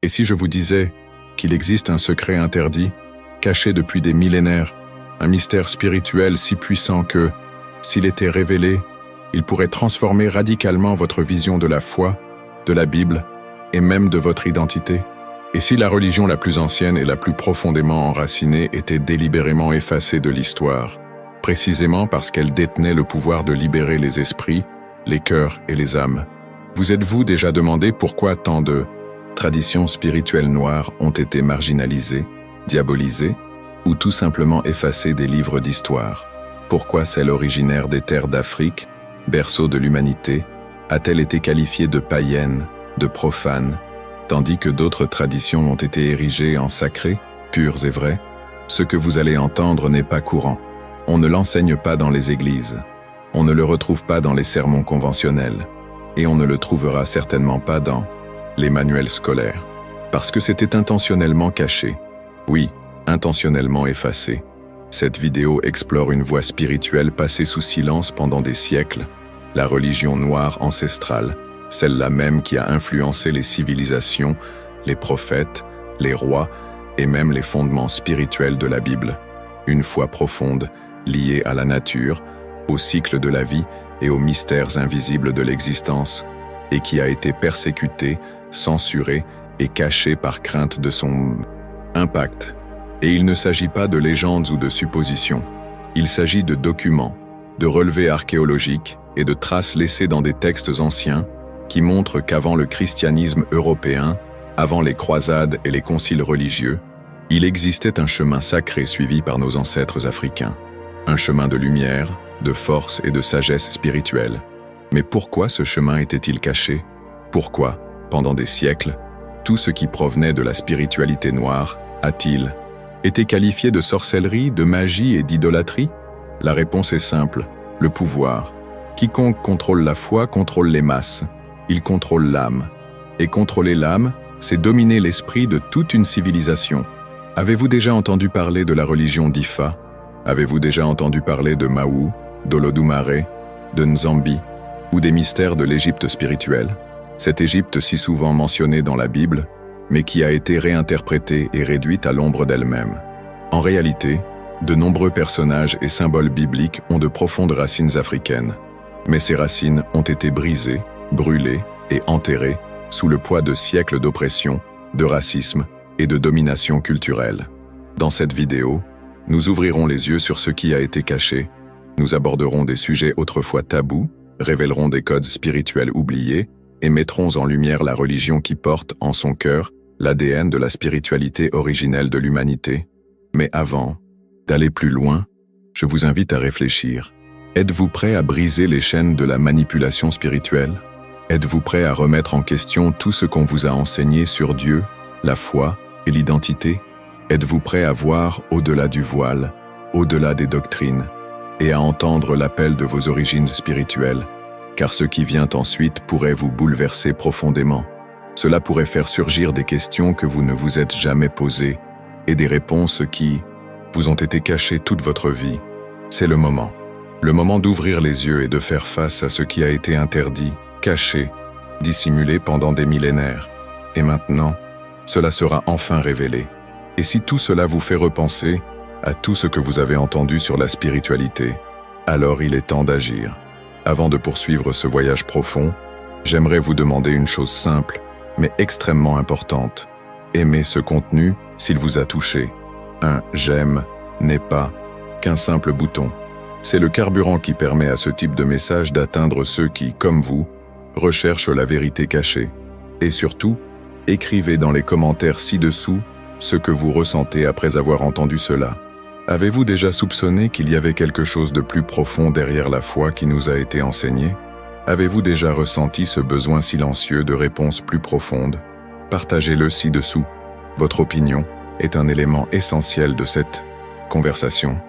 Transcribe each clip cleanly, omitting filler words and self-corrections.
Et si je vous disais qu'il existe un secret interdit, caché depuis des millénaires, un mystère spirituel si puissant que, s'il était révélé, il pourrait transformer radicalement votre vision de la foi, de la Bible et même de votre identité? Et si la religion la plus ancienne et la plus profondément enracinée était délibérément effacée de l'histoire, précisément parce qu'elle détenait le pouvoir de libérer les esprits, les cœurs et les âmes? Vous êtes-vous déjà demandé pourquoi tant de traditions spirituelles noires ont été marginalisées, diabolisées, ou tout simplement effacées des livres d'histoire? Pourquoi celle originaire des terres d'Afrique, berceau de l'humanité, a-t-elle été qualifiée de païenne, de profane, tandis que d'autres traditions ont été érigées en sacrées, pures et vraies? Ce que vous allez entendre n'est pas courant. On ne l'enseigne pas dans les églises. On ne le retrouve pas dans les sermons conventionnels. Et on ne le trouvera certainement pas dans les manuels scolaires. Parce que c'était intentionnellement caché. Oui, intentionnellement effacé. Cette vidéo explore une voie spirituelle passée sous silence pendant des siècles, la religion noire ancestrale, celle-là même qui a influencé les civilisations, les prophètes, les rois et même les fondements spirituels de la Bible. Une foi profonde, liée à la nature, au cycle de la vie et aux mystères invisibles de l'existence, et qui a été persécutée, censurée et cachée par crainte de son impact. Et il ne s'agit pas de légendes ou de suppositions. Il s'agit de documents, de relevés archéologiques et de traces laissées dans des textes anciens qui montrent qu'avant le christianisme européen, avant les croisades et les conciles religieux, il existait un chemin sacré suivi par nos ancêtres africains. Un chemin de lumière, de force et de sagesse spirituelle. Mais pourquoi ce chemin était-il caché? Pourquoi, pendant des siècles, tout ce qui provenait de la spiritualité noire a-t-il été qualifié de sorcellerie, de magie et d'idolâtrie? La réponse est simple, le pouvoir. Quiconque contrôle la foi contrôle les masses. Il contrôle l'âme. Et contrôler l'âme, c'est dominer l'esprit de toute une civilisation. Avez-vous déjà entendu parler de la religion d'Ifa? Avez-vous déjà entendu parler de Maou, d'Olodumare, de Nzambi, ou des mystères de l'Égypte spirituelle? Cette Égypte si souvent mentionnée dans la Bible, mais qui a été réinterprétée et réduite à l'ombre d'elle-même. En réalité, de nombreux personnages et symboles bibliques ont de profondes racines africaines. Mais ces racines ont été brisées, brûlées et enterrées sous le poids de siècles d'oppression, de racisme et de domination culturelle. Dans cette vidéo, nous ouvrirons les yeux sur ce qui a été caché, nous aborderons des sujets autrefois tabous, révélerons des codes spirituels oubliés et mettrons en lumière la religion qui porte en son cœur l'ADN de la spiritualité originelle de l'humanité. Mais avant d'aller plus loin, je vous invite à réfléchir. Êtes-vous prêt à briser les chaînes de la manipulation spirituelle? Êtes-vous prêt à remettre en question tout ce qu'on vous a enseigné sur Dieu, la foi et l'identité? Êtes-vous prêt à voir au-delà du voile, au-delà des doctrines, et à entendre l'appel de vos origines spirituelles? Car ce qui vient ensuite pourrait vous bouleverser profondément. Cela pourrait faire surgir des questions que vous ne vous êtes jamais posées, et des réponses qui vous ont été cachées toute votre vie. C'est le moment. Le moment d'ouvrir les yeux et de faire face à ce qui a été interdit, caché, dissimulé pendant des millénaires. Et maintenant, cela sera enfin révélé. Et si tout cela vous fait repenser à tout ce que vous avez entendu sur la spiritualité, alors il est temps d'agir. Avant de poursuivre ce voyage profond, j'aimerais vous demander une chose simple, mais extrêmement importante. Aimez ce contenu s'il vous a touché. Un « j'aime » n'est pas qu'un simple bouton. C'est le carburant qui permet à ce type de message d'atteindre ceux qui, comme vous, recherchent la vérité cachée. Et surtout, écrivez dans les commentaires ci-dessous ce que vous ressentez après avoir entendu cela. Avez-vous déjà soupçonné qu'il y avait quelque chose de plus profond derrière la foi qui nous a été enseignée? Avez-vous déjà ressenti ce besoin silencieux de réponses plus profondes? Partagez-le ci-dessous. Votre opinion est un élément essentiel de cette conversation.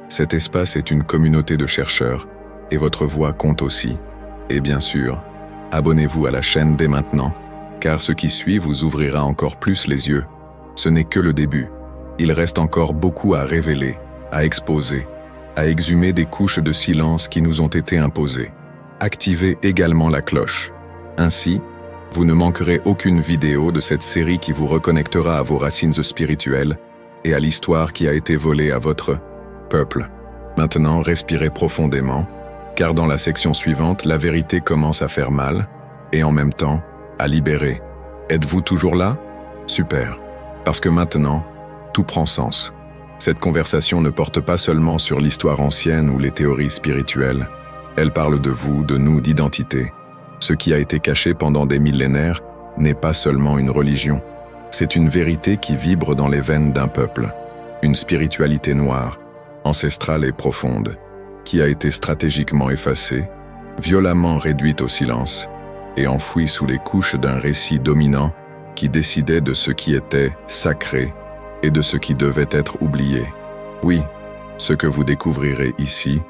Cet espace est une communauté de chercheurs, et votre voix compte aussi. Et bien sûr, abonnez-vous à la chaîne dès maintenant, car ce qui suit vous ouvrira encore plus les yeux. Ce n'est que le début. Il reste encore beaucoup à révéler, à exposer, à exhumer des couches de silence qui nous ont été imposées. Activez également la cloche. Ainsi, Vous ne manquerez aucune vidéo de cette série qui vous reconnectera à vos racines spirituelles et à l'histoire qui a été volée à votre peuple. Maintenant, respirez profondément, car dans la section suivante, la vérité commence à faire mal et en même temps, à libérer. Êtes-vous toujours là? Super. Parce que maintenant, tout prend sens. Cette conversation ne porte pas seulement sur l'histoire ancienne ou les théories spirituelles. Elle parle de vous, de nous, d'identité. Ce qui a été caché pendant des millénaires n'est pas seulement une religion. C'est une vérité qui vibre dans les veines d'un peuple. Une spiritualité noire, ancestrale et profonde, qui a été stratégiquement effacée, violemment réduite au silence, et enfouie sous les couches d'un récit dominant qui décidait de ce qui était sacré et de ce qui devait être oublié. Oui, ce que vous découvrirez ici,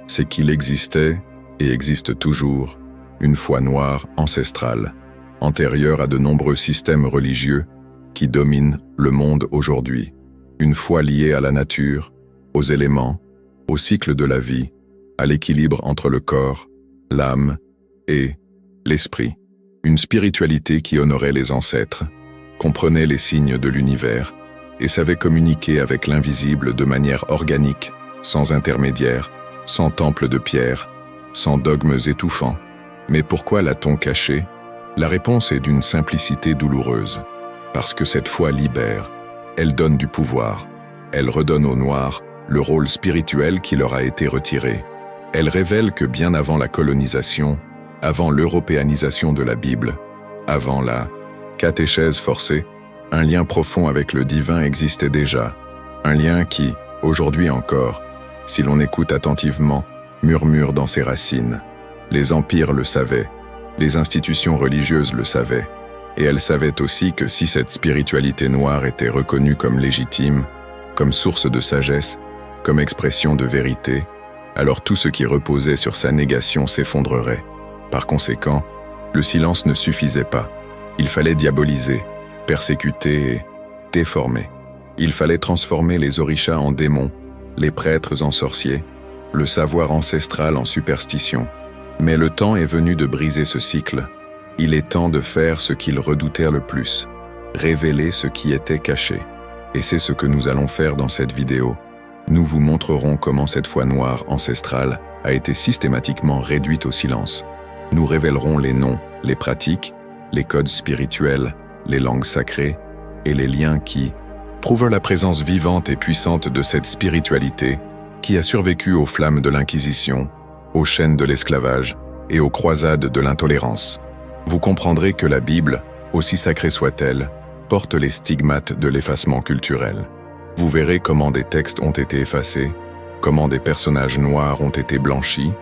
c'est qu'il existait, et existe toujours, une foi noire ancestrale, antérieure à de nombreux systèmes religieux qui dominent le monde aujourd'hui. Une foi liée à la nature, aux éléments, au cycle de la vie, à l'équilibre entre le corps, l'âme et l'esprit. Une spiritualité qui honorait les ancêtres, comprenait les signes de l'univers et savait communiquer avec l'invisible de manière organique, sans intermédiaire, sans temple de pierre, sans dogmes étouffants. Mais pourquoi l'a-t-on cachée? La réponse est d'une simplicité douloureuse. Parce que cette foi libère, elle donne du pouvoir, elle redonne aux Noirs le rôle spirituel qui leur a été retiré. Elle révèle que bien avant la colonisation, avant l'européanisation de la Bible, avant la catéchèse forcée, un lien profond avec le divin existait déjà. Un lien qui, aujourd'hui encore, si l'on écoute attentivement, murmure dans ses racines. Les empires le savaient, les institutions religieuses le savaient, et elles savaient aussi que si cette spiritualité noire était reconnue comme légitime, comme source de sagesse, comme expression de vérité, alors tout ce qui reposait sur sa négation s'effondrerait. Par conséquent, le silence ne suffisait pas. Il fallait diaboliser, persécuter et déformer. Il fallait transformer les orishas en démons, les prêtres en sorciers, le savoir ancestral en superstition. Mais le temps est venu de briser ce cycle. Il est temps de faire ce qu'ils redoutèrent le plus, révéler ce qui était caché. Et c'est ce que nous allons faire dans cette vidéo. Nous vous montrerons comment cette foi noire ancestrale a été systématiquement réduite au silence. Nous révélerons les noms, les pratiques, les codes spirituels, les langues sacrées et les liens qui prouvent la présence vivante et puissante de cette spiritualité qui a survécu aux flammes de l'Inquisition, aux chaînes de l'esclavage et aux croisades de l'intolérance. Vous comprendrez que la Bible, aussi sacrée soit-elle, porte les stigmates de l'effacement culturel. Vous verrez comment des textes ont été effacés, comment des personnages noirs ont été blanchis,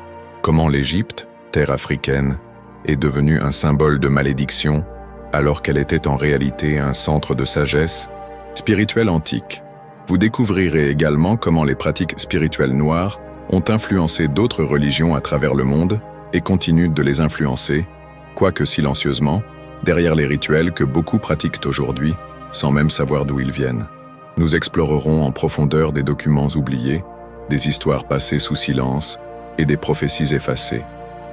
comment l'Égypte, terre africaine, est devenue un symbole de malédiction, alors qu'elle était en réalité un centre de sagesse spirituelle antique. Vous découvrirez également comment les pratiques spirituelles noires ont influencé d'autres religions à travers le monde et continuent de les influencer, quoique silencieusement, derrière les rituels que beaucoup pratiquent aujourd'hui, sans même savoir d'où ils viennent. Nous explorerons en profondeur des documents oubliés, des histoires passées sous silence et des prophéties effacées.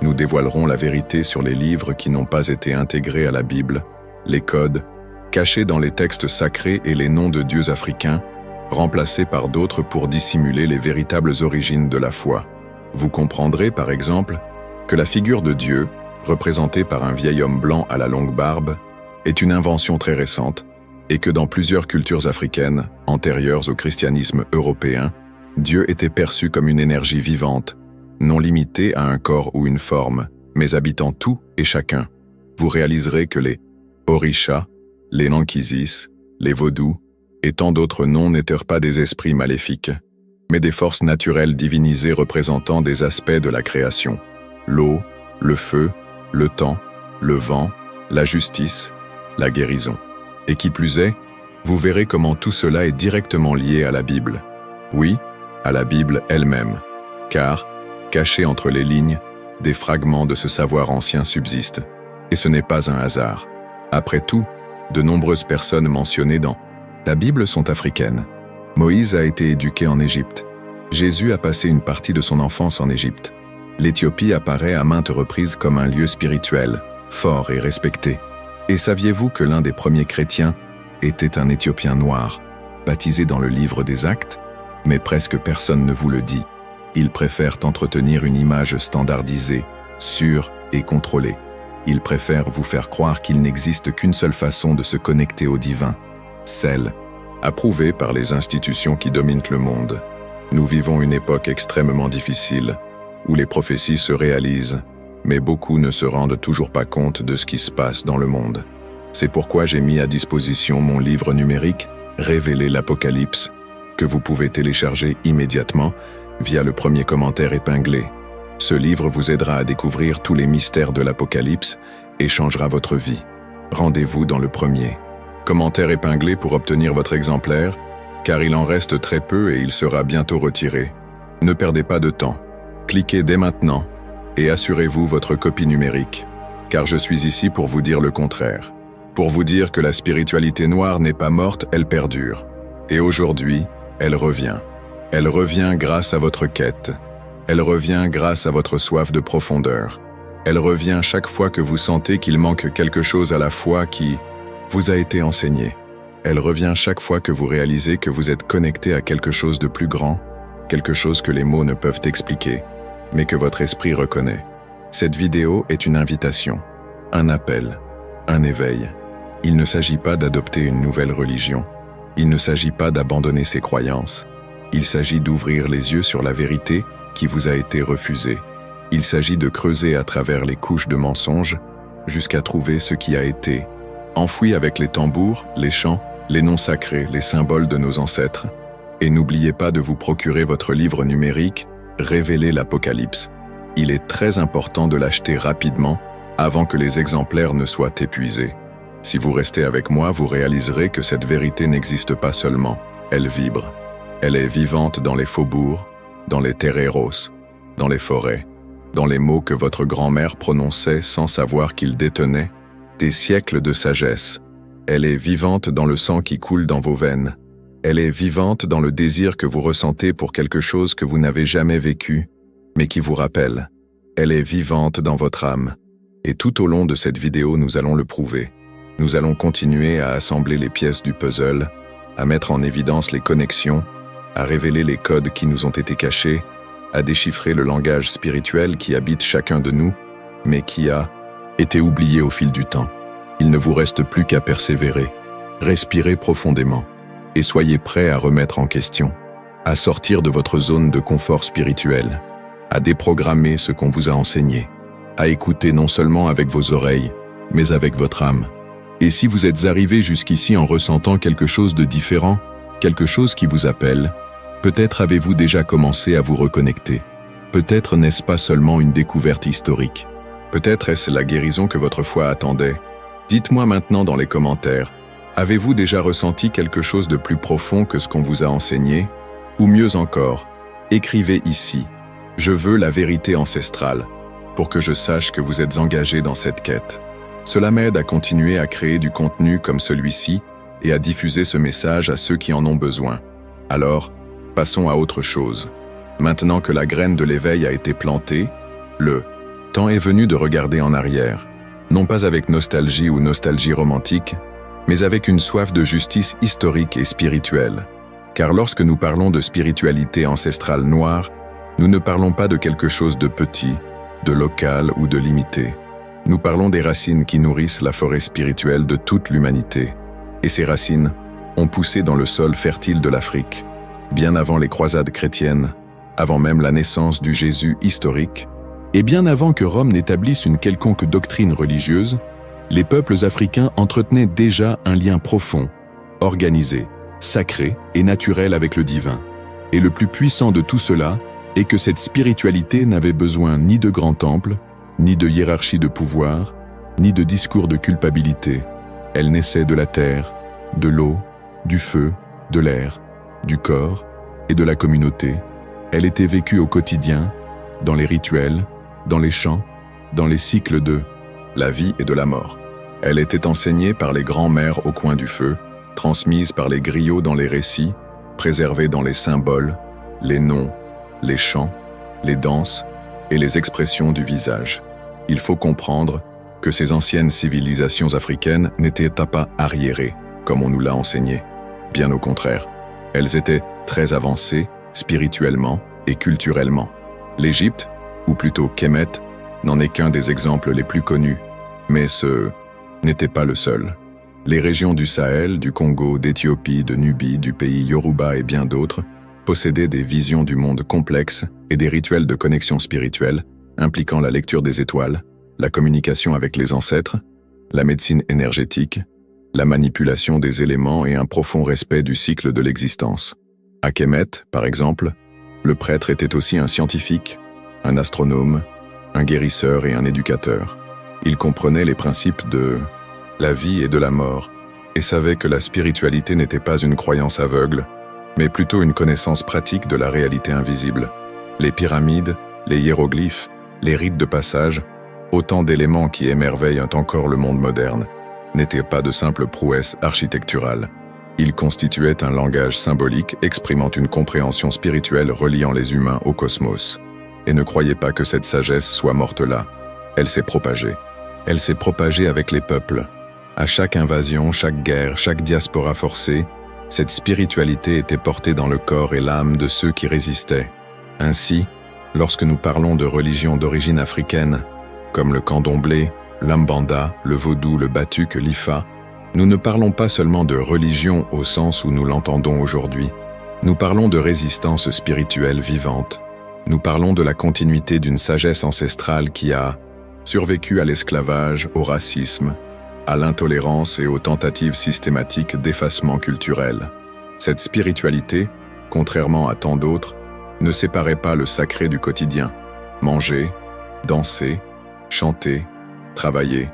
Nous dévoilerons la vérité sur les livres qui n'ont pas été intégrés à la Bible, les codes, cachés dans les textes sacrés et les noms de dieux africains, remplacés par d'autres pour dissimuler les véritables origines de la foi. Vous comprendrez, par exemple, que la figure de Dieu, représentée par un vieil homme blanc à la longue barbe, est une invention très récente, et que dans plusieurs cultures africaines, antérieures au christianisme européen, Dieu était perçu comme une énergie vivante, non limitée à un corps ou une forme, mais habitant tout et chacun. Vous réaliserez que les orishas, les Nankisis, les vaudous, et tant d'autres noms n'étaient pas des esprits maléfiques, mais des forces naturelles divinisées représentant des aspects de la création. L'eau, le feu, le temps, le vent, la justice, la guérison. Et qui plus est, vous verrez comment tout cela est directement lié à la Bible. Oui, à la Bible elle-même, car, cachés entre les lignes, des fragments de ce savoir ancien subsistent. Et ce n'est pas un hasard. Après tout, de nombreuses personnes mentionnées dans la Bible sont africaines. Moïse a été éduqué en Égypte. Jésus a passé une partie de son enfance en Égypte. L'Éthiopie apparaît à maintes reprises comme un lieu spirituel, fort et respecté. Et saviez-vous que l'un des premiers chrétiens était un Éthiopien noir, baptisé dans le livre des Actes? Mais presque personne ne vous le dit. Ils préfèrent entretenir une image standardisée, sûre et contrôlée. Ils préfèrent vous faire croire qu'il n'existe qu'une seule façon de se connecter au divin, celle approuvée par les institutions qui dominent le monde. Nous vivons une époque extrêmement difficile, où les prophéties se réalisent, mais beaucoup ne se rendent toujours pas compte de ce qui se passe dans le monde. C'est pourquoi j'ai mis à disposition mon livre numérique « Révéler l'Apocalypse », que vous pouvez télécharger immédiatement via le premier commentaire épinglé. Ce livre vous aidera à découvrir tous les mystères de l'Apocalypse et changera votre vie. Rendez-vous dans le premier commentaire épinglé pour obtenir votre exemplaire, car il en reste très peu et il sera bientôt retiré. Ne perdez pas de temps. Cliquez dès maintenant et assurez-vous votre copie numérique, car je suis ici pour vous dire le contraire. Pour vous dire que la spiritualité noire n'est pas morte, elle perdure. Et aujourd'hui, elle revient. Elle revient grâce à votre quête. Elle revient grâce à votre soif de profondeur. Elle revient chaque fois que vous sentez qu'il manque quelque chose à la foi qui vous a été enseigné. Elle revient chaque fois que vous réalisez que vous êtes connecté à quelque chose de plus grand, quelque chose que les mots ne peuvent expliquer, mais que votre esprit reconnaît. Cette vidéo est une invitation, un appel, un éveil. Il ne s'agit pas d'adopter une nouvelle religion. Il ne s'agit pas d'abandonner ses croyances. Il s'agit d'ouvrir les yeux sur la vérité qui vous a été refusée. Il s'agit de creuser à travers les couches de mensonges jusqu'à trouver ce qui a été enfoui avec les tambours, les chants, les noms sacrés, les symboles de nos ancêtres. Et n'oubliez pas de vous procurer votre livre numérique « Révéler l'Apocalypse ». Il est très important de l'acheter rapidement avant que les exemplaires ne soient épuisés. Si vous restez avec moi, vous réaliserez que cette vérité n'existe pas seulement, elle vibre. Elle est vivante dans les faubourgs, dans les terreiros, dans les forêts, dans les mots que votre grand-mère prononçait sans savoir qu'ils détenaient des siècles de sagesse. Elle est vivante dans le sang qui coule dans vos veines. Elle est vivante dans le désir que vous ressentez pour quelque chose que vous n'avez jamais vécu, mais qui vous rappelle. Elle est vivante dans votre âme. Et tout au long de cette vidéo, nous allons le prouver. Nous allons continuer à assembler les pièces du puzzle, à mettre en évidence les connexions, à révéler les codes qui nous ont été cachés, à déchiffrer le langage spirituel qui habite chacun de nous, mais qui a été oublié au fil du temps. Il ne vous reste plus qu'à persévérer. Respirez profondément et soyez prêts à remettre en question, à sortir de votre zone de confort spirituel, à déprogrammer ce qu'on vous a enseigné, à écouter non seulement avec vos oreilles, mais avec votre âme. Et si vous êtes arrivé jusqu'ici en ressentant quelque chose de différent, quelque chose qui vous appelle, peut-être avez-vous déjà commencé à vous reconnecter. Peut-être n'est-ce pas seulement une découverte historique. Peut-être est-ce la guérison que votre foi attendait. Dites-moi maintenant dans les commentaires, avez-vous déjà ressenti quelque chose de plus profond que ce qu'on vous a enseigné? Ou mieux encore, écrivez ici « Je veux la vérité ancestrale » pour que je sache que vous êtes engagé dans cette quête. Cela m'aide à continuer à créer du contenu comme celui-ci et à diffuser ce message à ceux qui en ont besoin. Alors, passons à autre chose. Maintenant que la graine de l'éveil a été plantée, le temps est venu de regarder en arrière, non pas avec nostalgie ou nostalgie romantique, mais avec une soif de justice historique et spirituelle. Car lorsque nous parlons de spiritualité ancestrale noire, nous ne parlons pas de quelque chose de petit, de local ou de limité. Nous parlons des racines qui nourrissent la forêt spirituelle de toute l'humanité. Et ces racines ont poussé dans le sol fertile de l'Afrique, bien avant les croisades chrétiennes, avant même la naissance du Jésus historique, et bien avant que Rome n'établisse une quelconque doctrine religieuse, les peuples africains entretenaient déjà un lien profond, organisé, sacré et naturel avec le divin. Et le plus puissant de tout cela est que cette spiritualité n'avait besoin ni de grands temples, ni de hiérarchie de pouvoir, ni de discours de culpabilité. Elle naissait de la terre, de l'eau, du feu, de l'air, du corps et de la communauté. Elle était vécue au quotidien, dans les rituels, dans les chants, dans les cycles de la vie et de la mort. Elle était enseignée par les grands-mères au coin du feu, transmise par les griots dans les récits, préservée dans les symboles, les noms, les chants, les danses et les expressions du visage. Il faut comprendre que ces anciennes civilisations africaines n'étaient pas arriérées, comme on nous l'a enseigné. Bien au contraire, elles étaient très avancées, spirituellement et culturellement. L'Égypte, ou plutôt Kémet, n'en est qu'un des exemples les plus connus, mais ce n'était pas le seul. Les régions du Sahel, du Congo, d'Éthiopie, de Nubie, du pays Yoruba et bien d'autres possédaient des visions du monde complexes et des rituels de connexion spirituelle impliquant la lecture des étoiles, la communication avec les ancêtres, la médecine énergétique, la manipulation des éléments et un profond respect du cycle de l'existence. À Kémet, par exemple, le prêtre était aussi un scientifique, un astronome, un guérisseur et un éducateur. Il comprenait les principes de la vie et de la mort et savait que la spiritualité n'était pas une croyance aveugle, mais plutôt une connaissance pratique de la réalité invisible. Les pyramides, les hiéroglyphes, les rites de passage, autant d'éléments qui émerveillent encore le monde moderne, n'étaient pas de simples prouesses architecturales. Ils constituaient un langage symbolique exprimant une compréhension spirituelle reliant les humains au cosmos. Et ne croyez pas que cette sagesse soit morte là. Elle s'est propagée. Elle s'est propagée avec les peuples. À chaque invasion, chaque guerre, chaque diaspora forcée, cette spiritualité était portée dans le corps et l'âme de ceux qui résistaient. Ainsi, lorsque nous parlons de religions d'origine africaine, comme le candomblé, l'Umbanda, le vaudou, le batuk, l'Ifa, nous ne parlons pas seulement de religion au sens où nous l'entendons aujourd'hui. Nous parlons de résistance spirituelle vivante. Nous parlons de la continuité d'une sagesse ancestrale qui a survécu à l'esclavage, au racisme, à l'intolérance et aux tentatives systématiques d'effacement culturel. Cette spiritualité, contrairement à tant d'autres, ne séparait pas le sacré du quotidien. Manger, danser, chanter, travailler,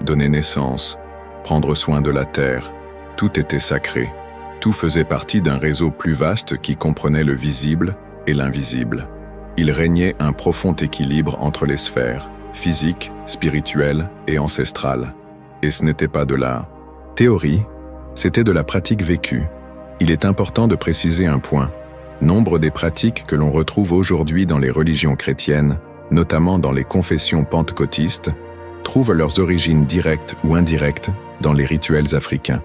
donner naissance, prendre soin de la terre, tout était sacré. Tout faisait partie d'un réseau plus vaste qui comprenait le visible et l'invisible. Il régnait un profond équilibre entre les sphères, physiques, spirituelles et ancestrales. Et ce n'était pas de la théorie, c'était de la pratique vécue. Il est important de préciser un point. Nombre des pratiques que l'on retrouve aujourd'hui dans les religions chrétiennes, notamment dans les confessions pentecôtistes, trouvent leurs origines directes ou indirectes dans les rituels africains.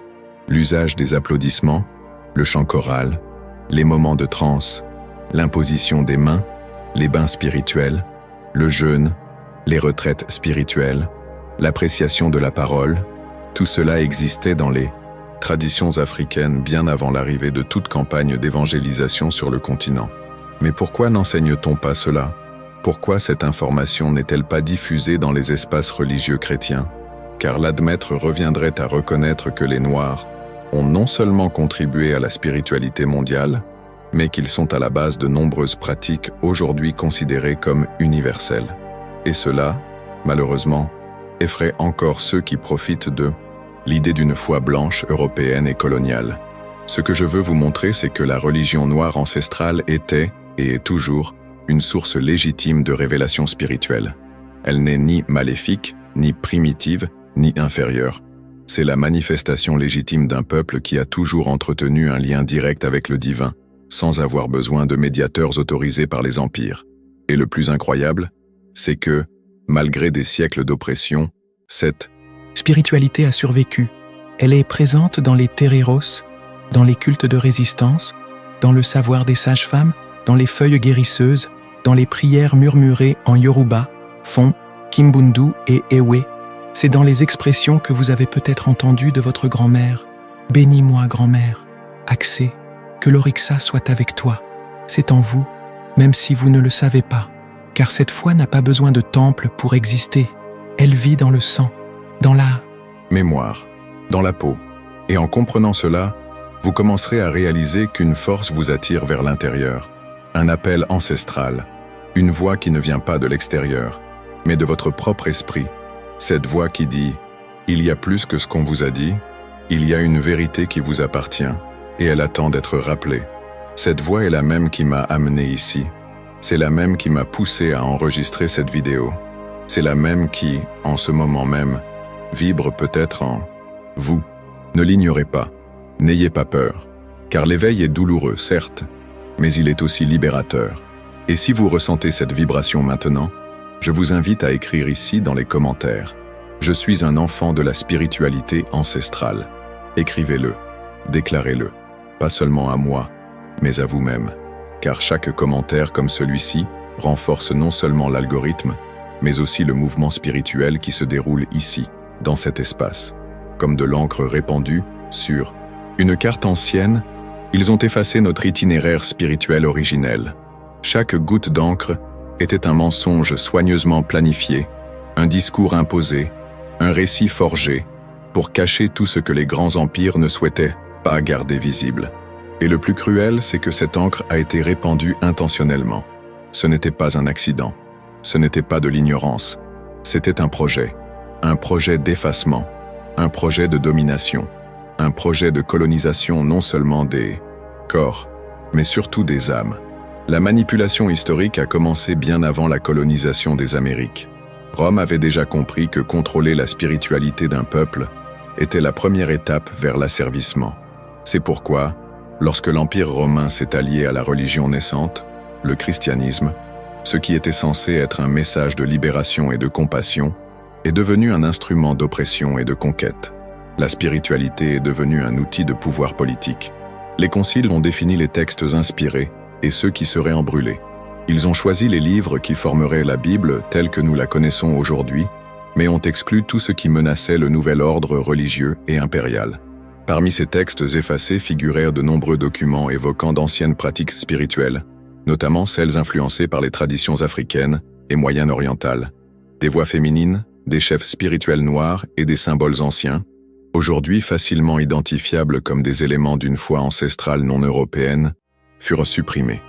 L'usage des applaudissements, le chant choral, les moments de transe, l'imposition des mains, les bains spirituels, le jeûne, les retraites spirituelles, l'appréciation de la parole, tout cela existait dans les traditions africaines bien avant l'arrivée de toute campagne d'évangélisation sur le continent. Mais pourquoi n'enseigne-t-on pas cela ? Pourquoi cette information n'est-elle pas diffusée dans les espaces religieux chrétiens ? Car l'admettre reviendrait à reconnaître que les Noirs ont non seulement contribué à la spiritualité mondiale, mais qu'ils sont à la base de nombreuses pratiques aujourd'hui considérées comme universelles. Et cela, malheureusement, effraie encore ceux qui profitent de l'idée d'une foi blanche, européenne et coloniale. Ce que je veux vous montrer, c'est que la religion noire ancestrale était, et est toujours, une source légitime de révélation spirituelle. Elle n'est ni maléfique, ni primitive, ni inférieure. C'est la manifestation légitime d'un peuple qui a toujours entretenu un lien direct avec le divin, sans avoir besoin de médiateurs autorisés par les empires. Et le plus incroyable, c'est que, malgré des siècles d'oppression, cette spiritualité a survécu. Elle est présente dans les tereros, dans les cultes de résistance, dans le savoir des sages-femmes, dans les feuilles guérisseuses, dans les prières murmurées en Yoruba, Fon, Kimbundu et Ewe. C'est dans les expressions que vous avez peut-être entendues de votre grand-mère. « Bénis-moi, grand-mère. Axé, que l'Orixa soit avec toi. C'est en vous, même si vous ne le savez pas. Car cette foi n'a pas besoin de temple pour exister. Elle vit dans le sang, dans la mémoire, dans la peau. Et en comprenant cela, vous commencerez à réaliser qu'une force vous attire vers l'intérieur. Un appel ancestral, une voix qui ne vient pas de l'extérieur, mais de votre propre esprit. Cette voix qui dit « Il y a plus que ce qu'on vous a dit, il y a une vérité qui vous appartient, et elle attend d'être rappelée. » Cette voix est la même qui m'a amené ici. C'est la même qui m'a poussé à enregistrer cette vidéo. C'est la même qui, en ce moment même, vibre peut-être en vous. Ne l'ignorez pas, n'ayez pas peur, car l'éveil est douloureux, certes, mais il est aussi libérateur. Et si vous ressentez cette vibration maintenant, je vous invite à écrire ici dans les commentaires Je suis un enfant de la spiritualité ancestrale. Écrivez-le, déclarez-le, pas seulement à moi, mais à vous-même, car chaque commentaire comme celui-ci renforce non seulement l'algorithme, mais aussi le mouvement spirituel qui se déroule ici, dans cet espace. Comme de l'encre répandue sur une carte ancienne, ils ont effacé notre itinéraire spirituel originel. Chaque goutte d'encre était un mensonge soigneusement planifié, un discours imposé, un récit forgé, pour cacher tout ce que les grands empires ne souhaitaient pas garder visible. Et le plus cruel, c'est que cette encre a été répandue intentionnellement. Ce n'était pas un accident, ce n'était pas de l'ignorance, c'était un projet d'effacement, un projet de domination, un projet de colonisation non seulement des corps, mais surtout des âmes. La manipulation historique a commencé bien avant la colonisation des Amériques. Rome avait déjà compris que contrôler la spiritualité d'un peuple était la première étape vers l'asservissement. C'est pourquoi, lorsque l'Empire romain s'est allié à la religion naissante, le christianisme, ce qui était censé être un message de libération et de compassion, est devenu un instrument d'oppression et de conquête. La spiritualité est devenue un outil de pouvoir politique. Les conciles ont défini les textes inspirés et ceux qui seraient en brûlés. Ils ont choisi les livres qui formeraient la Bible telle que nous la connaissons aujourd'hui, mais ont exclu tout ce qui menaçait le nouvel ordre religieux et impérial. Parmi ces textes effacés figurèrent de nombreux documents évoquant d'anciennes pratiques spirituelles, notamment celles influencées par les traditions africaines et moyen-orientales, des voix féminines, des chefs spirituels noirs et des symboles anciens, aujourd'hui facilement identifiables comme des éléments d'une foi ancestrale non européenne, furent supprimés.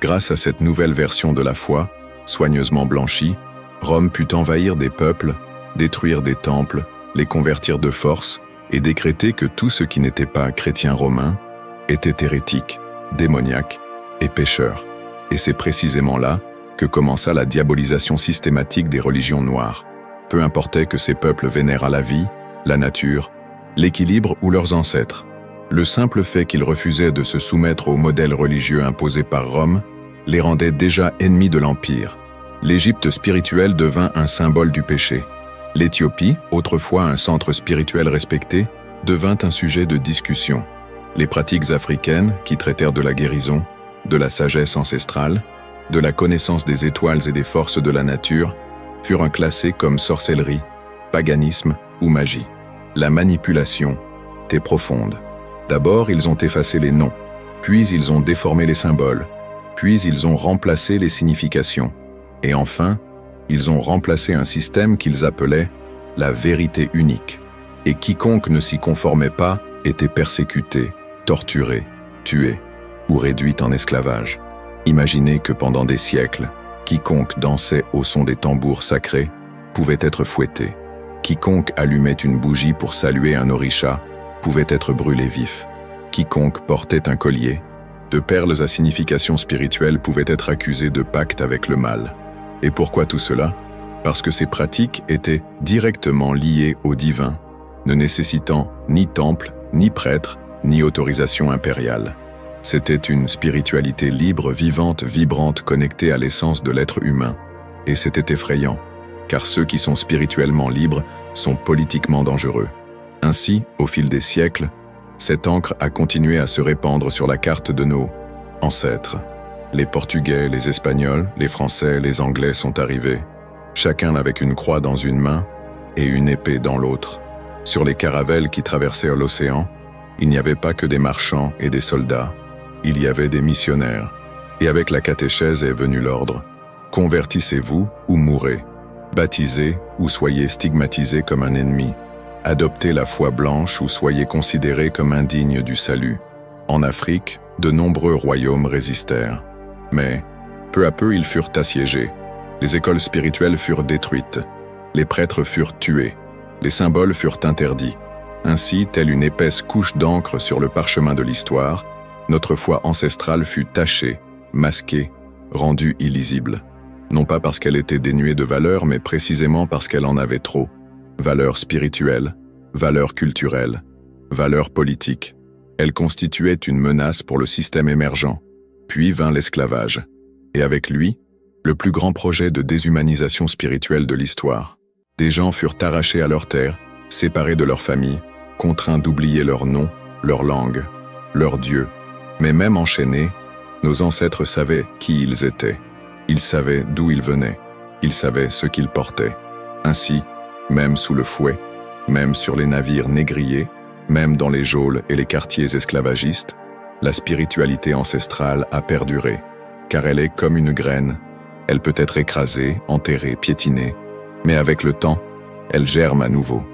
Grâce à cette nouvelle version de la foi, soigneusement blanchie, Rome put envahir des peuples, détruire des temples, les convertir de force et décréter que tout ce qui n'était pas chrétien romain était hérétique, démoniaque et pécheur. Et c'est précisément là que commença la diabolisation systématique des religions noires. Peu importait que ces peuples vénèrent à la vie, la nature, l'équilibre ou leurs ancêtres. Le simple fait qu'ils refusaient de se soumettre au modèle religieux imposé par Rome les rendait déjà ennemis de l'Empire. L'Égypte spirituelle devint un symbole du péché. L'Éthiopie, autrefois un centre spirituel respecté, devint un sujet de discussion. Les pratiques africaines, qui traitèrent de la guérison, de la sagesse ancestrale, de la connaissance des étoiles et des forces de la nature, furent classées comme sorcellerie, paganisme ou magie. La manipulation était profonde. D'abord, ils ont effacé les noms, puis ils ont déformé les symboles, puis ils ont remplacé les significations, et enfin, ils ont remplacé un système qu'ils appelaient la vérité unique. Et quiconque ne s'y conformait pas était persécuté, torturé, tué ou réduit en esclavage. Imaginez que pendant des siècles, quiconque dansait au son des tambours sacrés pouvait être fouetté. Quiconque allumait une bougie pour saluer un orisha pouvait être brûlé vif. Quiconque portait un collier de perles à signification spirituelle pouvait être accusé de pacte avec le mal. Et pourquoi tout cela? Parce que ces pratiques étaient directement liées au divin, ne nécessitant ni temple, ni prêtre, ni autorisation impériale. C'était une spiritualité libre, vivante, vibrante, connectée à l'essence de l'être humain. Et c'était effrayant, car ceux qui sont spirituellement libres sont politiquement dangereux. Ainsi, au fil des siècles, cette encre a continué à se répandre sur la carte de nos ancêtres. Les Portugais, les Espagnols, les Français, les Anglais sont arrivés, chacun avec une croix dans une main et une épée dans l'autre. Sur les caravelles qui traversèrent l'océan, il n'y avait pas que des marchands et des soldats, il y avait des missionnaires. Et avec la catéchèse est venu l'ordre. Convertissez-vous ou mourrez. Baptisez ou soyez stigmatisés comme un ennemi. Adoptez la foi blanche ou soyez considérés comme indignes du salut. En Afrique, de nombreux royaumes résistèrent. Mais, peu à peu, ils furent assiégés. Les écoles spirituelles furent détruites. Les prêtres furent tués. Les symboles furent interdits. Ainsi, telle une épaisse couche d'encre sur le parchemin de l'histoire, notre foi ancestrale fut tachée, masquée, rendue illisible. Non pas parce qu'elle était dénuée de valeur, mais précisément parce qu'elle en avait trop. Valeur spirituelle, valeur culturelle, valeur politique. Elle constituait une menace pour le système émergent. Puis vint l'esclavage. Et avec lui, le plus grand projet de déshumanisation spirituelle de l'histoire. Des gens furent arrachés à leurs terres, séparés de leur famille, contraints d'oublier leur nom, leur langue, leur Dieu. Mais même enchaînés, nos ancêtres savaient qui ils étaient. Ils savaient d'où ils venaient. Ils savaient ce qu'ils portaient. Ainsi, même sous le fouet, même sur les navires négriers, même dans les geôles et les quartiers esclavagistes, la spiritualité ancestrale a perduré, car elle est comme une graine. Elle peut être écrasée, enterrée, piétinée, mais avec le temps, elle germe à nouveau.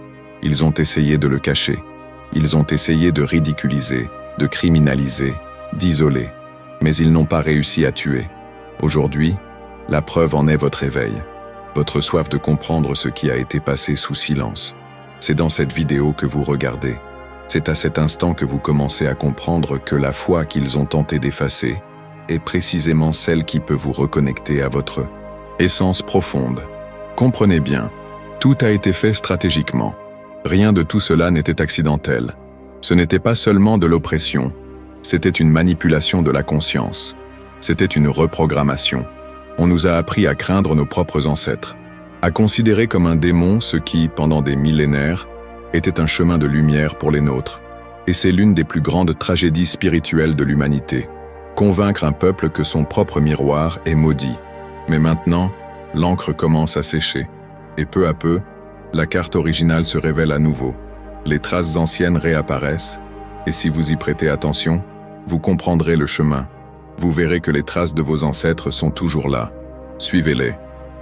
Ils ont essayé de le cacher. Ils ont essayé de ridiculiser, de criminaliser, d'isoler, mais ils n'ont pas réussi à tuer. Aujourd'hui, la preuve en est votre éveil, votre soif de comprendre ce qui a été passé sous silence. C'est dans cette vidéo que vous regardez. C'est à cet instant que vous commencez à comprendre que la foi qu'ils ont tenté d'effacer est précisément celle qui peut vous reconnecter à votre essence profonde. Comprenez bien, tout a été fait stratégiquement. Rien de tout cela n'était accidentel. Ce n'était pas seulement de l'oppression, c'était une manipulation de la conscience. C'était une reprogrammation. On nous a appris à craindre nos propres ancêtres, à considérer comme un démon ce qui, pendant des millénaires, était un chemin de lumière pour les nôtres. Et c'est l'une des plus grandes tragédies spirituelles de l'humanité. Convaincre un peuple que son propre miroir est maudit. Mais maintenant, l'encre commence à sécher. Et peu à peu, la carte originale se révèle à nouveau. Les traces anciennes réapparaissent. Et si vous y prêtez attention, vous comprendrez le chemin. Vous verrez que les traces de vos ancêtres sont toujours là. Suivez-les.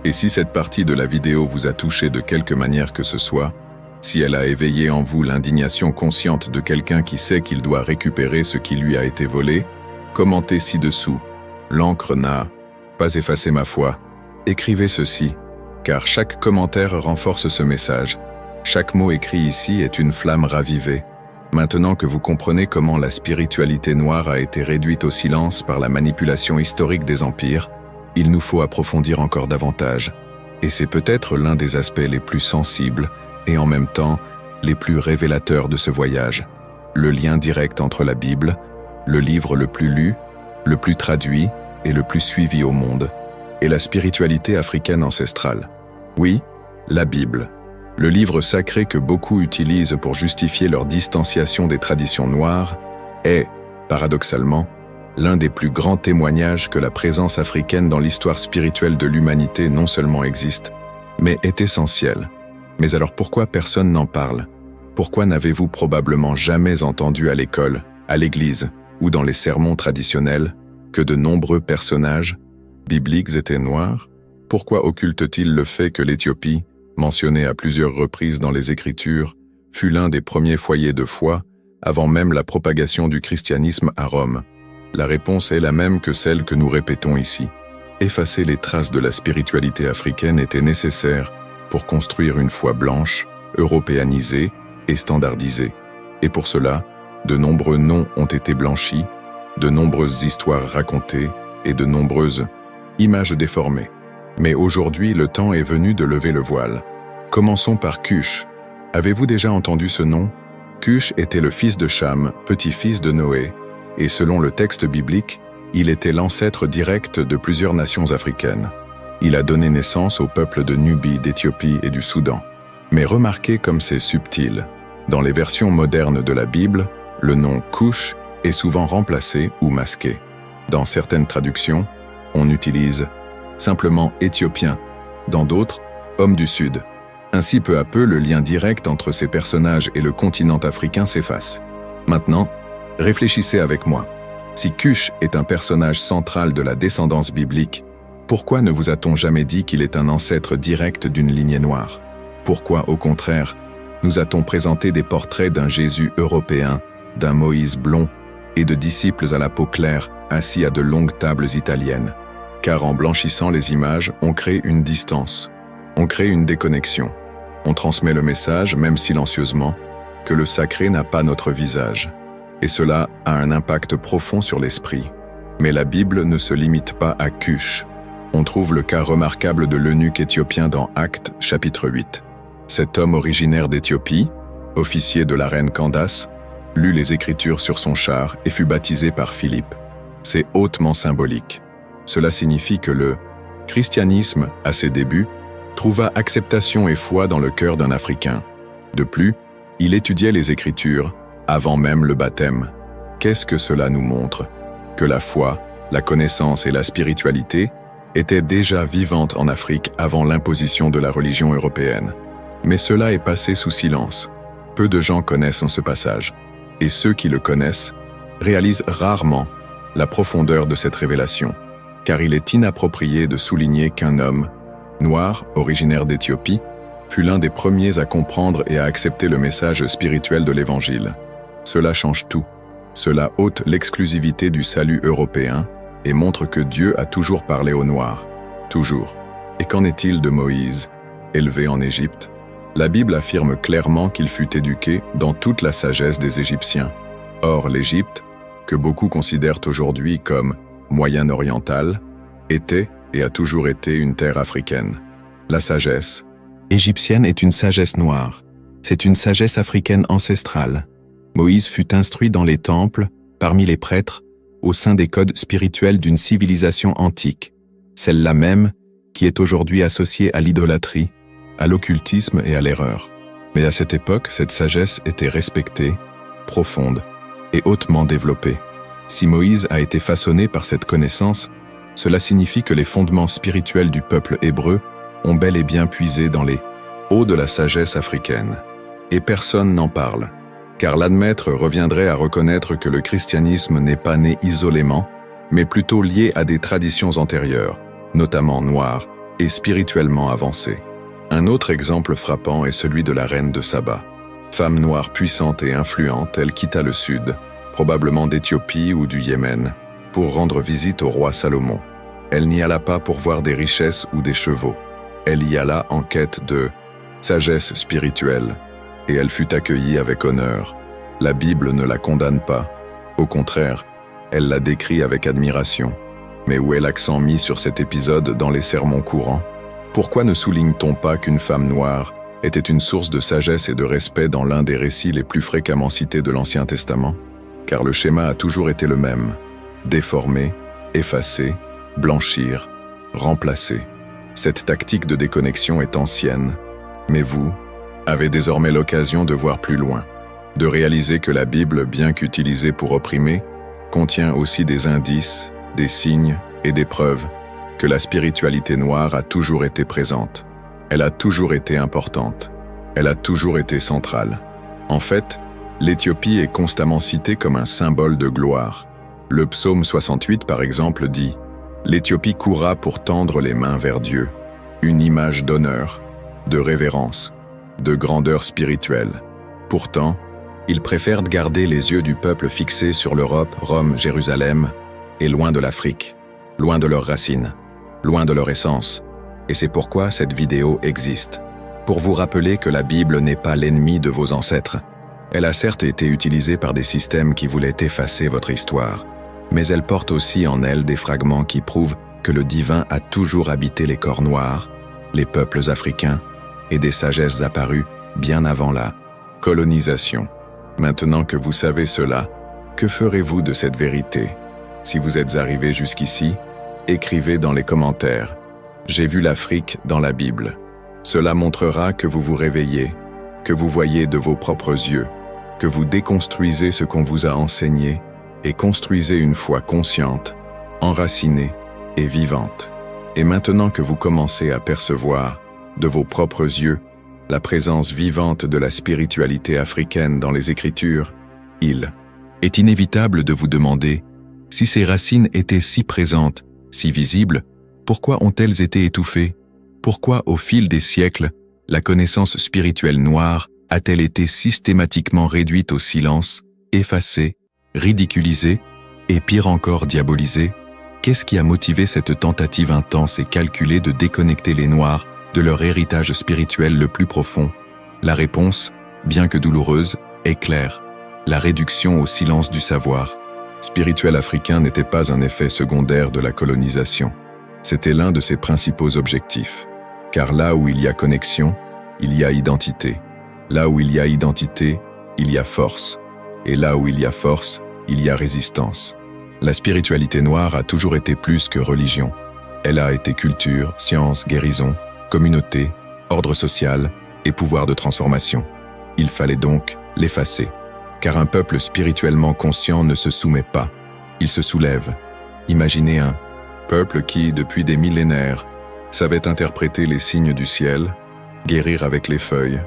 Et si cette partie de la vidéo vous a touché de quelque manière que ce soit, si elle a éveillé en vous l'indignation consciente de quelqu'un qui sait qu'il doit récupérer ce qui lui a été volé, commentez ci-dessous. L'encre n'a pas effacé ma foi. Écrivez ceci, car chaque commentaire renforce ce message. Chaque mot écrit ici est une flamme ravivée. Maintenant que vous comprenez comment la spiritualité noire a été réduite au silence par la manipulation historique des empires, il nous faut approfondir encore davantage. Et c'est peut-être l'un des aspects les plus sensibles et en même temps les plus révélateurs de ce voyage. Le lien direct entre la Bible, le livre le plus lu, le plus traduit et le plus suivi au monde, et la spiritualité africaine ancestrale. Oui, la Bible. Le livre sacré que beaucoup utilisent pour justifier leur distanciation des traditions noires est, paradoxalement, l'un des plus grands témoignages que la présence africaine dans l'histoire spirituelle de l'humanité non seulement existe, mais est essentielle. Mais alors pourquoi personne n'en parle? Pourquoi n'avez-vous probablement jamais entendu à l'école, à l'église ou dans les sermons traditionnels que de nombreux personnages bibliques étaient noirs? Pourquoi occulte-t-il le fait que l'Éthiopie, mentionnée à plusieurs reprises dans les Écritures, fut l'un des premiers foyers de foi avant même la propagation du christianisme à Rome? La réponse est la même que celle que nous répétons ici. Effacer les traces de la spiritualité africaine était nécessaire pour construire une foi blanche, européanisée et standardisée. Et pour cela, de nombreux noms ont été blanchis, de nombreuses histoires racontées et de nombreuses images déformées. Mais aujourd'hui, le temps est venu de lever le voile. Commençons par Cush. Avez-vous déjà entendu ce nom? Cush était le fils de Cham, petit-fils de Noé, et selon le texte biblique, il était l'ancêtre direct de plusieurs nations africaines. Il a donné naissance aux peuples de Nubie, d'Éthiopie et du Soudan. Mais remarquez comme c'est subtil. Dans les versions modernes de la Bible, le nom Cush est souvent remplacé ou masqué. Dans certaines traductions, on utilise simplement Éthiopien, dans d'autres, homme du Sud. Ainsi peu à peu, le lien direct entre ces personnages et le continent africain s'efface. Maintenant, réfléchissez avec moi. Si Cush est un personnage central de la descendance biblique, pourquoi ne vous a-t-on jamais dit qu'il est un ancêtre direct d'une lignée noire? Pourquoi, au contraire, nous a-t-on présenté des portraits d'un Jésus européen, d'un Moïse blond et de disciples à la peau claire assis à de longues tables italiennes? Car en blanchissant les images, on crée une distance, on crée une déconnexion. On transmet le message, même silencieusement, que le sacré n'a pas notre visage. Et cela a un impact profond sur l'esprit. Mais la Bible ne se limite pas à Cush. On trouve le cas remarquable de l'eunuque éthiopien dans Actes, chapitre 8. Cet homme originaire d'Éthiopie, officier de la reine Candace, lut les Écritures sur son char et fut baptisé par Philippe. C'est hautement symbolique. Cela signifie que le christianisme, à ses débuts, trouva acceptation et foi dans le cœur d'un Africain. De plus, il étudiait les Écritures, avant même le baptême. Qu'est-ce que cela nous montre? Que la foi, la connaissance et la spiritualité étaient déjà vivantes en Afrique avant l'imposition de la religion européenne. Mais cela est passé sous silence. Peu de gens connaissent ce passage. Et ceux qui le connaissent réalisent rarement la profondeur de cette révélation, car il est inapproprié de souligner qu'un homme, noir, originaire d'Éthiopie, fut l'un des premiers à comprendre et à accepter le message spirituel de l'Évangile. Cela change tout. Cela ôte l'exclusivité du salut européen et montre que Dieu a toujours parlé aux Noirs. Toujours. Et qu'en est-il de Moïse, élevé en Égypte? La Bible affirme clairement qu'il fut éduqué dans toute la sagesse des Égyptiens. Or, l'Égypte, que beaucoup considèrent aujourd'hui comme moyen-orientale, était et a toujours été une terre africaine. La sagesse égyptienne est une sagesse noire. C'est une sagesse africaine ancestrale. Moïse fut instruit dans les temples, parmi les prêtres, au sein des codes spirituels d'une civilisation antique, celle-là même qui est aujourd'hui associée à l'idolâtrie, à l'occultisme et à l'erreur. Mais à cette époque, cette sagesse était respectée, profonde et hautement développée. Si Moïse a été façonné par cette connaissance, cela signifie que les fondements spirituels du peuple hébreu ont bel et bien puisé dans les hauts de la sagesse africaine. Et personne n'en parle, car l'admettre reviendrait à reconnaître que le christianisme n'est pas né isolément, mais plutôt lié à des traditions antérieures, notamment noires et spirituellement avancées. Un autre exemple frappant est celui de la reine de Saba. Femme noire puissante et influente, elle quitta le sud, probablement d'Éthiopie ou du Yémen, pour rendre visite au roi Salomon. Elle n'y alla pas pour voir des richesses ou des chevaux. Elle y alla en quête de sagesse spirituelle, et elle fut accueillie avec honneur. La Bible ne la condamne pas. Au contraire, elle la décrit avec admiration. Mais où est l'accent mis sur cet épisode dans les sermons courants? Pourquoi ne souligne-t-on pas qu'une femme noire était une source de sagesse et de respect dans l'un des récits les plus fréquemment cités de l'Ancien Testament? Car le schéma a toujours été le même. Déformer, effacer, blanchir, remplacer. Cette tactique de déconnexion est ancienne, mais vous avez désormais l'occasion de voir plus loin, de réaliser que la Bible, bien qu'utilisée pour opprimer, contient aussi des indices, des signes et des preuves que la spiritualité noire a toujours été présente. Elle a toujours été importante. Elle a toujours été centrale. En fait, l'Éthiopie est constamment citée comme un symbole de gloire. Le psaume 68, par exemple, dit « L'Éthiopie courra pour tendre les mains vers Dieu », une image d'honneur, de révérence, de grandeur spirituelle. Pourtant, ils préfèrent garder les yeux du peuple fixés sur l'Europe, Rome, Jérusalem, et loin de l'Afrique, loin de leurs racines, loin de leur essence. Et c'est pourquoi cette vidéo existe. Pour vous rappeler que la Bible n'est pas l'ennemi de vos ancêtres. Elle a certes été utilisée par des systèmes qui voulaient effacer votre histoire, mais elle porte aussi en elle des fragments qui prouvent que le divin a toujours habité les corps noirs, les peuples africains, et des sagesses apparues bien avant la colonisation. Maintenant que vous savez cela, que ferez-vous de cette vérité? Si vous êtes arrivé jusqu'ici, écrivez dans les commentaires « J'ai vu l'Afrique dans la Bible ». Cela montrera que vous vous réveillez, que vous voyez de vos propres yeux, que vous déconstruisez ce qu'on vous a enseigné et construisez une foi consciente, enracinée et vivante. Et maintenant que vous commencez à percevoir, de vos propres yeux, la présence vivante de la spiritualité africaine dans les Écritures, il est inévitable de vous demander si ces racines étaient si présentes, si visibles, pourquoi ont-elles été étouffées? Pourquoi, au fil des siècles, la connaissance spirituelle noire a-t-elle été systématiquement réduite au silence, effacée, ridiculisée et pire encore diabolisée? Qu'est-ce qui a motivé cette tentative intense et calculée de déconnecter les Noirs de leur héritage spirituel le plus profond? La réponse, bien que douloureuse, est claire. La réduction au silence du savoir spirituel africain n'était pas un effet secondaire de la colonisation. C'était l'un de ses principaux objectifs. Car là où il y a connexion, il y a identité. Là où il y a identité, il y a force. Et là où il y a force, il y a résistance. La spiritualité noire a toujours été plus que religion. Elle a été culture, science, guérison, communauté, ordre social et pouvoir de transformation. Il fallait donc l'effacer, car un peuple spirituellement conscient ne se soumet pas, il se soulève. Imaginez un peuple qui, depuis des millénaires, savait interpréter les signes du ciel, guérir avec les feuilles,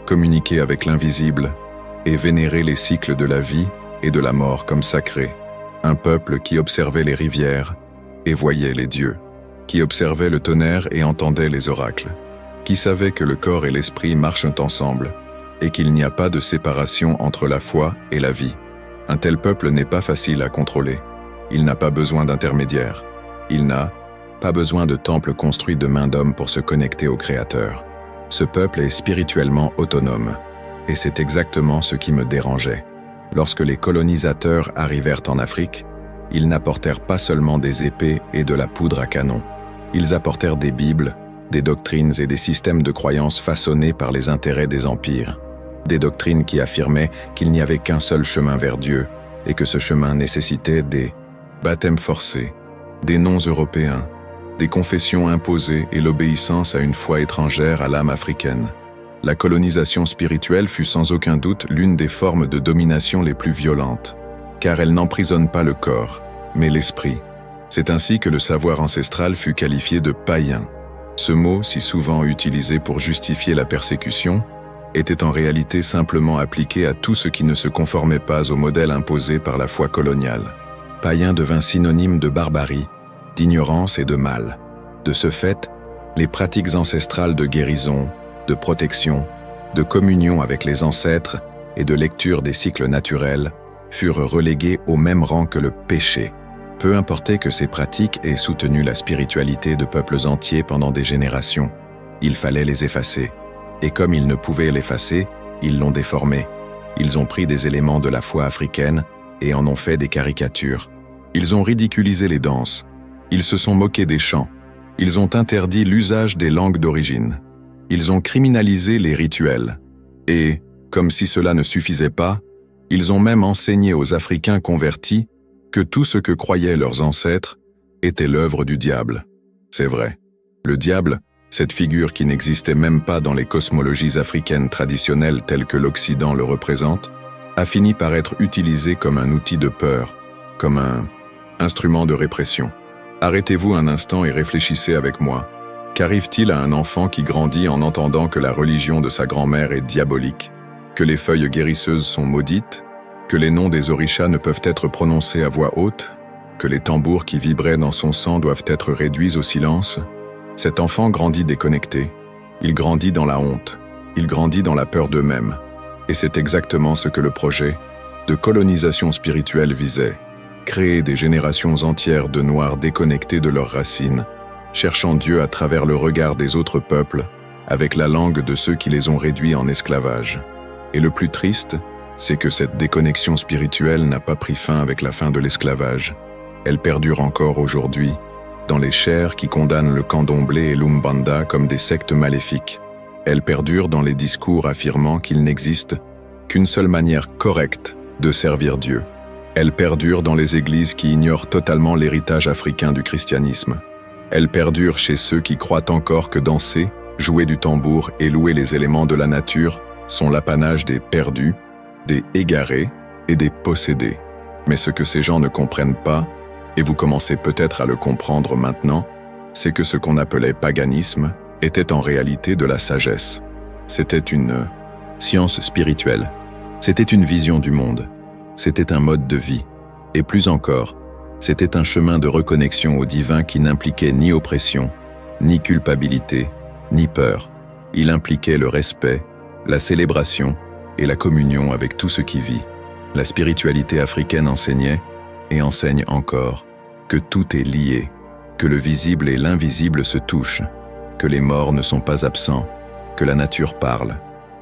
communiquer avec l'invisible et vénérer les cycles de la vie et de la mort comme sacrés. Un peuple qui observait les rivières et voyait les dieux, qui observait le tonnerre et entendait les oracles, qui savait que le corps et l'esprit marchent ensemble et qu'il n'y a pas de séparation entre la foi et la vie. Un tel peuple n'est pas facile à contrôler. Il n'a pas besoin d'intermédiaires. Il n'a pas besoin de temples construits de mains d'hommes pour se connecter au Créateur. Ce peuple est spirituellement autonome, et c'est exactement ce qui me dérangeait. Lorsque les colonisateurs arrivèrent en Afrique, ils n'apportèrent pas seulement des épées et de la poudre à canon. Ils apportèrent des bibles, des doctrines et des systèmes de croyances façonnés par les intérêts des empires. Des doctrines qui affirmaient qu'il n'y avait qu'un seul chemin vers Dieu, et que ce chemin nécessitait des baptêmes forcés, des noms européens, des confessions imposées et l'obéissance à une foi étrangère à l'âme africaine. La colonisation spirituelle fut sans aucun doute l'une des formes de domination les plus violentes, car elle n'emprisonne pas le corps, mais l'esprit. C'est ainsi que le savoir ancestral fut qualifié de païen. Ce mot, si souvent utilisé pour justifier la persécution, était en réalité simplement appliqué à tout ce qui ne se conformait pas au modèle imposé par la foi coloniale. Païen devint synonyme de barbarie, d'ignorance et de mal. De ce fait, les pratiques ancestrales de guérison, de protection, de communion avec les ancêtres et de lecture des cycles naturels furent reléguées au même rang que le péché. Peu importait que ces pratiques aient soutenu la spiritualité de peuples entiers pendant des générations, il fallait les effacer. Et comme ils ne pouvaient l'effacer, ils l'ont déformé. Ils ont pris des éléments de la foi africaine et en ont fait des caricatures. Ils ont ridiculisé les danses. Ils se sont moqués des chants. Ils ont interdit l'usage des langues d'origine. Ils ont criminalisé les rituels. Et, comme si cela ne suffisait pas, ils ont même enseigné aux Africains convertis que tout ce que croyaient leurs ancêtres était l'œuvre du diable. C'est vrai. Le diable, cette figure qui n'existait même pas dans les cosmologies africaines traditionnelles telles que l'Occident le représente, a fini par être utilisé comme un outil de peur, comme un instrument de répression. Arrêtez-vous un instant et réfléchissez avec moi. Qu'arrive-t-il à un enfant qui grandit en entendant que la religion de sa grand-mère est diabolique, que les feuilles guérisseuses sont maudites, que les noms des orishas ne peuvent être prononcés à voix haute, que les tambours qui vibraient dans son sang doivent être réduits au silence? Cet enfant grandit déconnecté, il grandit dans la honte, il grandit dans la peur d'eux-mêmes. Et c'est exactement ce que le projet de colonisation spirituelle visait, créer des générations entières de Noirs déconnectés de leurs racines, cherchant Dieu à travers le regard des autres peuples, avec la langue de ceux qui les ont réduits en esclavage. Et le plus triste, c'est que cette déconnexion spirituelle n'a pas pris fin avec la fin de l'esclavage. Elle perdure encore aujourd'hui, dans les chairs qui condamnent le candomblé et l'umbanda comme des sectes maléfiques. Elle perdure dans les discours affirmant qu'il n'existe qu'une seule manière correcte de servir Dieu. Elle perdure dans les églises qui ignorent totalement l'héritage africain du christianisme. Elle perdure chez ceux qui croient encore que danser, jouer du tambour et louer les éléments de la nature sont l'apanage des perdus, des égarés et des possédés. Mais ce que ces gens ne comprennent pas, et vous commencez peut-être à le comprendre maintenant, c'est que ce qu'on appelait paganisme était en réalité de la sagesse. C'était une science spirituelle. C'était une vision du monde. C'était un mode de vie. Et plus encore, c'était un chemin de reconnexion au divin qui n'impliquait ni oppression, ni culpabilité, ni peur. Il impliquait le respect, la célébration et la communion avec tout ce qui vit. La spiritualité africaine enseignait, et enseigne encore, que tout est lié, que le visible et l'invisible se touchent, que les morts ne sont pas absents, que la nature parle,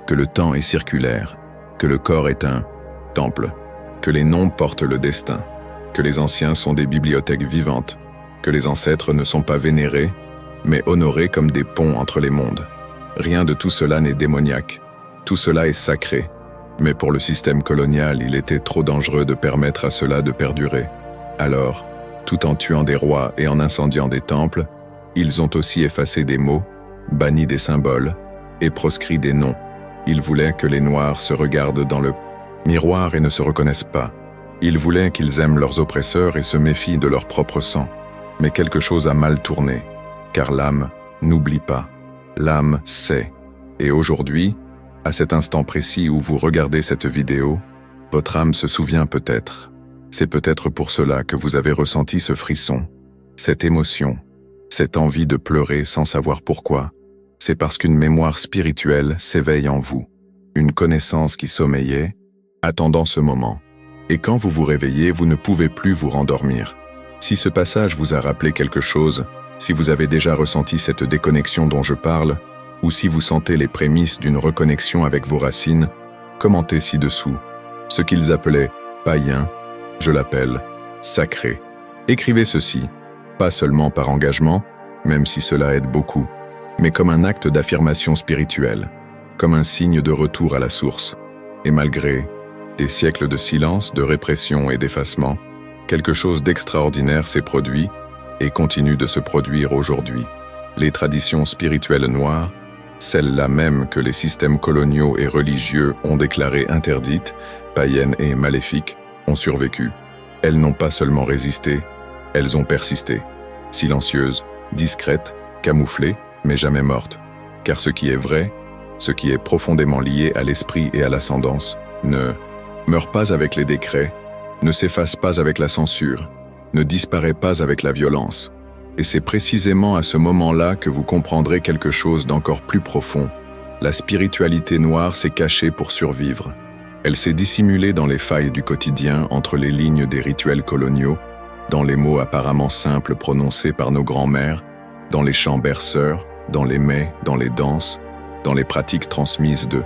que le temps est circulaire, que le corps est un temple, que les noms portent le destin, que les anciens sont des bibliothèques vivantes, que les ancêtres ne sont pas vénérés, mais honorés comme des ponts entre les mondes. Rien de tout cela n'est démoniaque, tout cela est sacré, mais pour le système colonial, il était trop dangereux de permettre à cela de perdurer. Alors, tout en tuant des rois et en incendiant des temples, ils ont aussi effacé des mots, banni des symboles et proscrit des noms. Il voulait que les Noirs se regardent dans le miroir et ne se reconnaissent pas. Il voulait qu'ils aiment leurs oppresseurs et se méfient de leur propre sang. Mais quelque chose a mal tourné, car l'âme n'oublie pas. L'âme sait. Et aujourd'hui, à cet instant précis où vous regardez cette vidéo, votre âme se souvient peut-être. C'est peut-être pour cela que vous avez ressenti ce frisson, cette émotion, cette envie de pleurer sans savoir pourquoi. C'est parce qu'une mémoire spirituelle s'éveille en vous, une connaissance qui sommeillait, attendant ce moment. Et quand vous vous réveillez, vous ne pouvez plus vous rendormir. Si ce passage vous a rappelé quelque chose, si vous avez déjà ressenti cette déconnexion dont je parle, ou si vous sentez les prémices d'une reconnexion avec vos racines, commentez ci-dessous. Ce qu'ils appelaient païen, je l'appelle sacré. Écrivez ceci, pas seulement par engagement, même si cela aide beaucoup, mais comme un acte d'affirmation spirituelle, comme un signe de retour à la source. Et malgré des siècles de silence, de répression et d'effacement, quelque chose d'extraordinaire s'est produit et continue de se produire aujourd'hui. Les traditions spirituelles noires, celles-là même que les systèmes coloniaux et religieux ont déclarées interdites, païennes et maléfiques, ont survécu. Elles n'ont pas seulement résisté, elles ont persisté. Silencieuses, discrètes, camouflées, mais jamais mortes. Car ce qui est vrai, ce qui est profondément lié à l'esprit et à l'ascendance, ne meurt pas avec les décrets, ne s'efface pas avec la censure, ne disparaît pas avec la violence. Et c'est précisément à ce moment-là que vous comprendrez quelque chose d'encore plus profond. La spiritualité noire s'est cachée pour survivre. Elle s'est dissimulée dans les failles du quotidien, entre les lignes des rituels coloniaux, dans les mots apparemment simples prononcés par nos grands-mères, dans les chants berceurs, dans les mets, dans les danses, dans les pratiques transmises de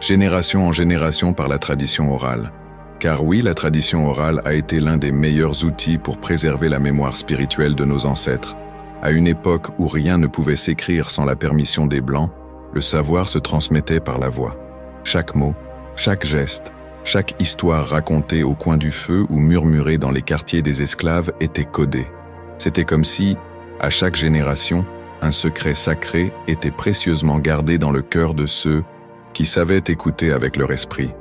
génération en génération par la tradition orale. Car oui, la tradition orale a été l'un des meilleurs outils pour préserver la mémoire spirituelle de nos ancêtres. À une époque où rien ne pouvait s'écrire sans la permission des Blancs, le savoir se transmettait par la voix. Chaque mot, chaque geste, chaque histoire racontée au coin du feu ou murmurée dans les quartiers des esclaves était codée. C'était comme si, à chaque génération, un secret sacré était précieusement gardé dans le cœur de ceux qui savaient écouter avec leur esprit.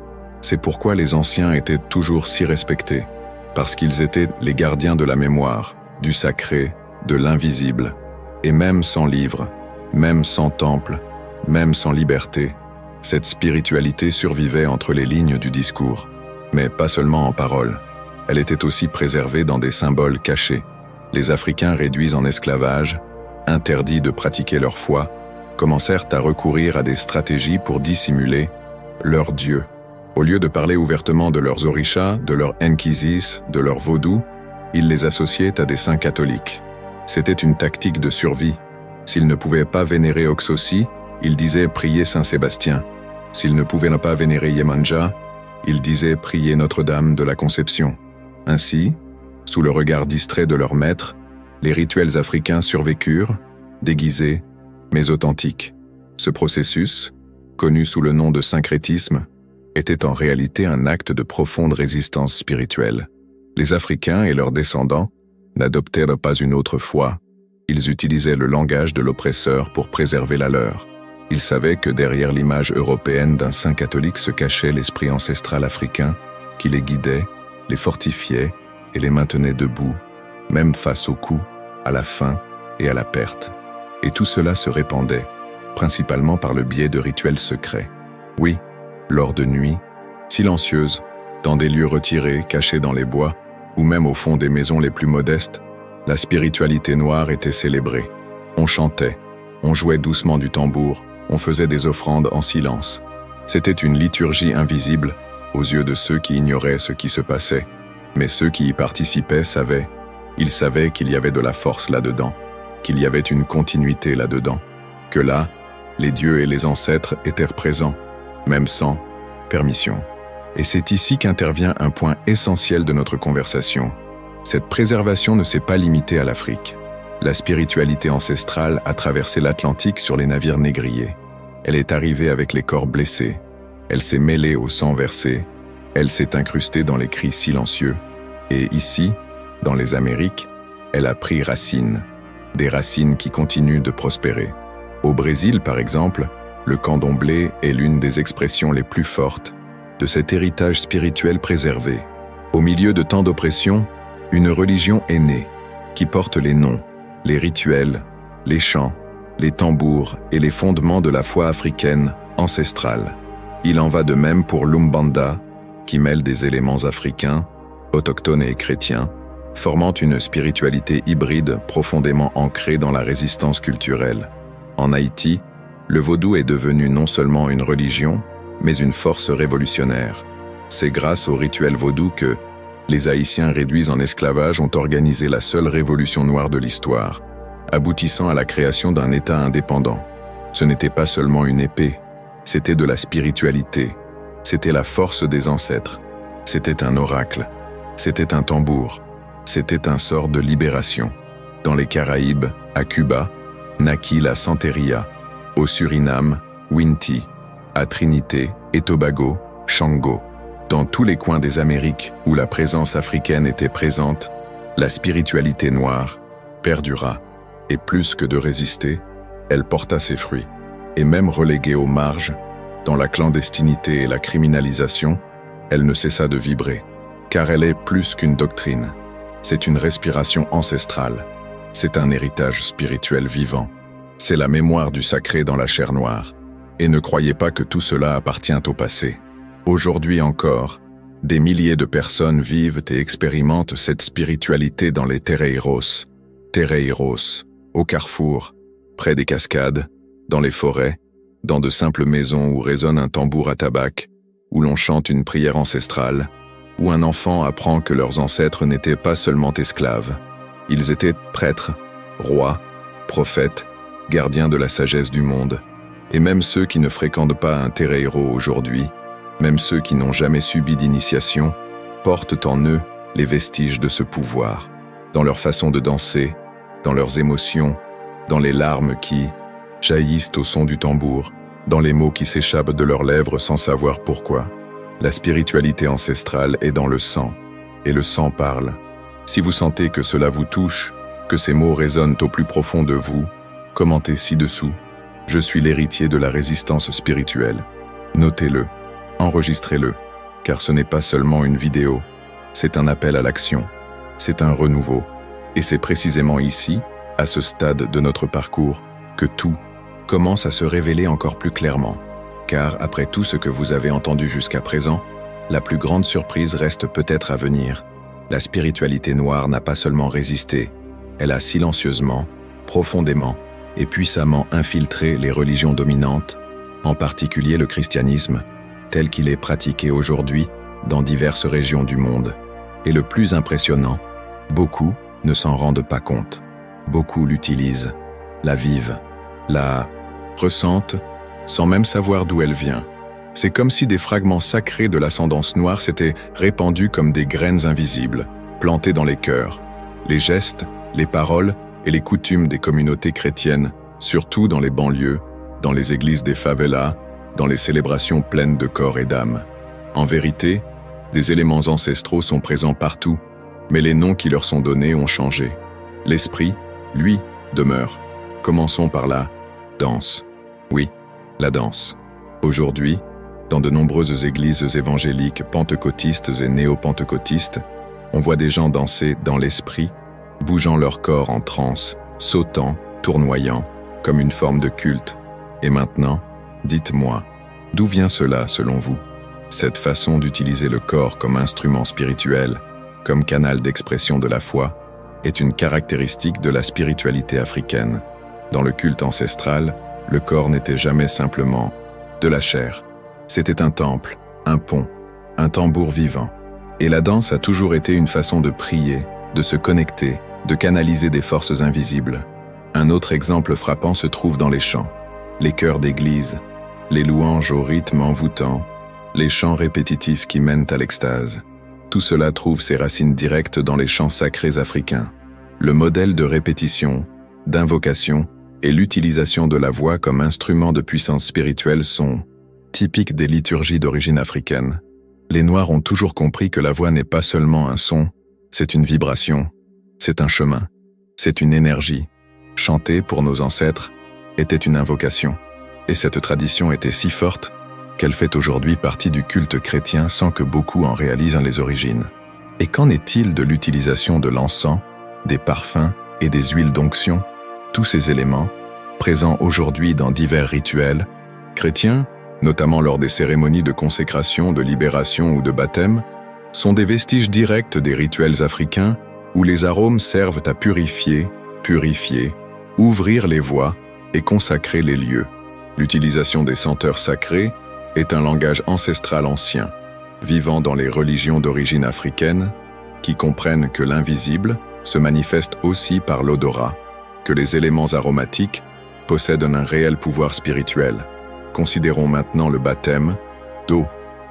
C'est pourquoi les anciens étaient toujours si respectés, parce qu'ils étaient les gardiens de la mémoire, du sacré, de l'invisible. Et même sans livre, même sans temple, même sans liberté, cette spiritualité survivait entre les lignes du discours. Mais pas seulement en paroles, elle était aussi préservée dans des symboles cachés. Les Africains réduits en esclavage, interdits de pratiquer leur foi, commencèrent à recourir à des stratégies pour dissimuler leurs dieux. Au lieu de parler ouvertement de leurs orishas, de leurs Nkizis, de leurs vaudous, ils les associaient à des saints catholiques. C'était une tactique de survie. S'ils ne pouvaient pas vénérer Oxosi, ils disaient prier Saint Sébastien. S'ils ne pouvaient pas vénérer Yemanja, ils disaient prier Notre-Dame de la Conception. Ainsi, sous le regard distrait de leur maître, les rituels africains survécurent, déguisés, mais authentiques. Ce processus, connu sous le nom de syncrétisme, était en réalité un acte de profonde résistance spirituelle. Les Africains et leurs descendants n'adoptèrent pas une autre foi, ils utilisaient le langage de l'oppresseur pour préserver la leur. Ils savaient que derrière l'image européenne d'un saint catholique se cachait l'esprit ancestral africain qui les guidait, les fortifiait et les maintenait debout, même face aux coups, à la faim et à la perte. Et tout cela se répandait, principalement par le biais de rituels secrets. Oui, lors de nuits, silencieuses, dans des lieux retirés, cachés dans les bois, ou même au fond des maisons les plus modestes, la spiritualité noire était célébrée. On chantait, on jouait doucement du tambour, on faisait des offrandes en silence. C'était une liturgie invisible aux yeux de ceux qui ignoraient ce qui se passait, mais ceux qui y participaient savaient. Ils savaient qu'il y avait de la force là-dedans, qu'il y avait une continuité là-dedans, que là, les dieux et les ancêtres étaient présents, même sans permission. Et c'est ici qu'intervient un point essentiel de notre conversation. Cette préservation ne s'est pas limitée à l'Afrique. La spiritualité ancestrale a traversé l'Atlantique sur les navires négriers. Elle est arrivée avec les corps blessés. Elle s'est mêlée au sang versé. Elle s'est incrustée dans les cris silencieux. Et ici, dans les Amériques, elle a pris racine. Des racines qui continuent de prospérer. Au Brésil, par exemple, le candomblé est l'une des expressions les plus fortes de cet héritage spirituel préservé. Au milieu de tant d'oppression, une religion est née, qui porte les noms, les rituels, les chants, les tambours et les fondements de la foi africaine ancestrale. Il en va de même pour l'Umbanda, qui mêle des éléments africains, autochtones et chrétiens, formant une spiritualité hybride profondément ancrée dans la résistance culturelle. En Haïti, le vaudou est devenu non seulement une religion, mais une force révolutionnaire. C'est grâce au rituel vaudou que les Haïtiens réduits en esclavage ont organisé la seule révolution noire de l'histoire, aboutissant à la création d'un État indépendant. Ce n'était pas seulement une épée, c'était de la spiritualité, c'était la force des ancêtres, c'était un oracle, c'était un tambour, c'était un sort de libération. Dans les Caraïbes, à Cuba, naquit la Santeria, au Suriname, Winti, à Trinité et Tobago, Shango. Dans tous les coins des Amériques où la présence africaine était présente, la spiritualité noire perdura, et plus que de résister, elle porta ses fruits. Et même reléguée aux marges, dans la clandestinité et la criminalisation, elle ne cessa de vibrer, car elle est plus qu'une doctrine. C'est une respiration ancestrale, c'est un héritage spirituel vivant, c'est la mémoire du sacré dans la chair noire. Et ne croyez pas que tout cela appartient au passé. Aujourd'hui encore, des milliers de personnes vivent et expérimentent cette spiritualité dans les terreiros, au carrefour, près des cascades, dans les forêts, dans de simples maisons où résonne un tambour à tabac, où l'on chante une prière ancestrale, où un enfant apprend que leurs ancêtres n'étaient pas seulement esclaves. Ils étaient prêtres, rois, prophètes, gardiens de la sagesse du monde. Et même ceux qui ne fréquentent pas un terreiro aujourd'hui, même ceux qui n'ont jamais subi d'initiation, portent en eux les vestiges de ce pouvoir, dans leur façon de danser, dans leurs émotions, dans les larmes qui jaillissent au son du tambour, dans les mots qui s'échappent de leurs lèvres sans savoir pourquoi. La spiritualité ancestrale est dans le sang, et le sang parle. Si vous sentez que cela vous touche, que ces mots résonnent au plus profond de vous, commentez ci-dessous. Je suis l'héritier de la résistance spirituelle. Notez-le, enregistrez-le, car ce n'est pas seulement une vidéo, c'est un appel à l'action, c'est un renouveau. Et c'est précisément ici, à ce stade de notre parcours, que tout commence à se révéler encore plus clairement. Car après tout ce que vous avez entendu jusqu'à présent, la plus grande surprise reste peut-être à venir. La spiritualité noire n'a pas seulement résisté, elle a silencieusement, profondément, et puissamment infiltré les religions dominantes, en particulier le christianisme, tel qu'il est pratiqué aujourd'hui dans diverses régions du monde. Et le plus impressionnant, beaucoup ne s'en rendent pas compte. Beaucoup l'utilisent, la vivent, la ressentent, sans même savoir d'où elle vient. C'est comme si des fragments sacrés de l'ascendance noire s'étaient répandus comme des graines invisibles, plantées dans les cœurs, les gestes, les paroles, et les coutumes des communautés chrétiennes, surtout dans les banlieues, dans les églises des favelas, dans les célébrations pleines de corps et d'âme. En vérité, des éléments ancestraux sont présents partout, mais les noms qui leur sont donnés ont changé. L'esprit, lui, demeure. Commençons par la danse. Oui, la danse. Aujourd'hui, dans de nombreuses églises évangéliques pentecôtistes et néo-pentecôtistes, on voit des gens danser dans l'esprit, bougeant leur corps en transe, sautant, tournoyant, comme une forme de culte. Et maintenant, dites-moi, d'où vient cela selon vous? Cette façon d'utiliser le corps comme instrument spirituel, comme canal d'expression de la foi, est une caractéristique de la spiritualité africaine. Dans le culte ancestral, le corps n'était jamais simplement de la chair. C'était un temple, un pont, un tambour vivant. Et la danse a toujours été une façon de prier, de se connecter, de canaliser des forces invisibles. Un autre exemple frappant se trouve dans les chants, les chœurs d'église, les louanges au rythme envoûtant, les chants répétitifs qui mènent à l'extase. Tout cela trouve ses racines directes dans les chants sacrés africains. Le modèle de répétition, d'invocation et l'utilisation de la voix comme instrument de puissance spirituelle sont typiques des liturgies d'origine africaine. Les Noirs ont toujours compris que la voix n'est pas seulement un son, c'est une vibration, c'est un chemin, c'est une énergie. Chanter pour nos ancêtres était une invocation. Et cette tradition était si forte qu'elle fait aujourd'hui partie du culte chrétien sans que beaucoup en réalisent les origines. Et qu'en est-il de l'utilisation de l'encens, des parfums et des huiles d'onction? Tous ces éléments, présents aujourd'hui dans divers rituels chrétiens, notamment lors des cérémonies de consécration, de libération ou de baptême, sont des vestiges directs des rituels africains où les arômes servent à purifier, ouvrir les voies et consacrer les lieux. L'utilisation des senteurs sacrées est un langage ancestral ancien, vivant dans les religions d'origine africaine, qui comprennent que l'invisible se manifeste aussi par l'odorat, que les éléments aromatiques possèdent un réel pouvoir spirituel. Considérons maintenant le baptême d'eau.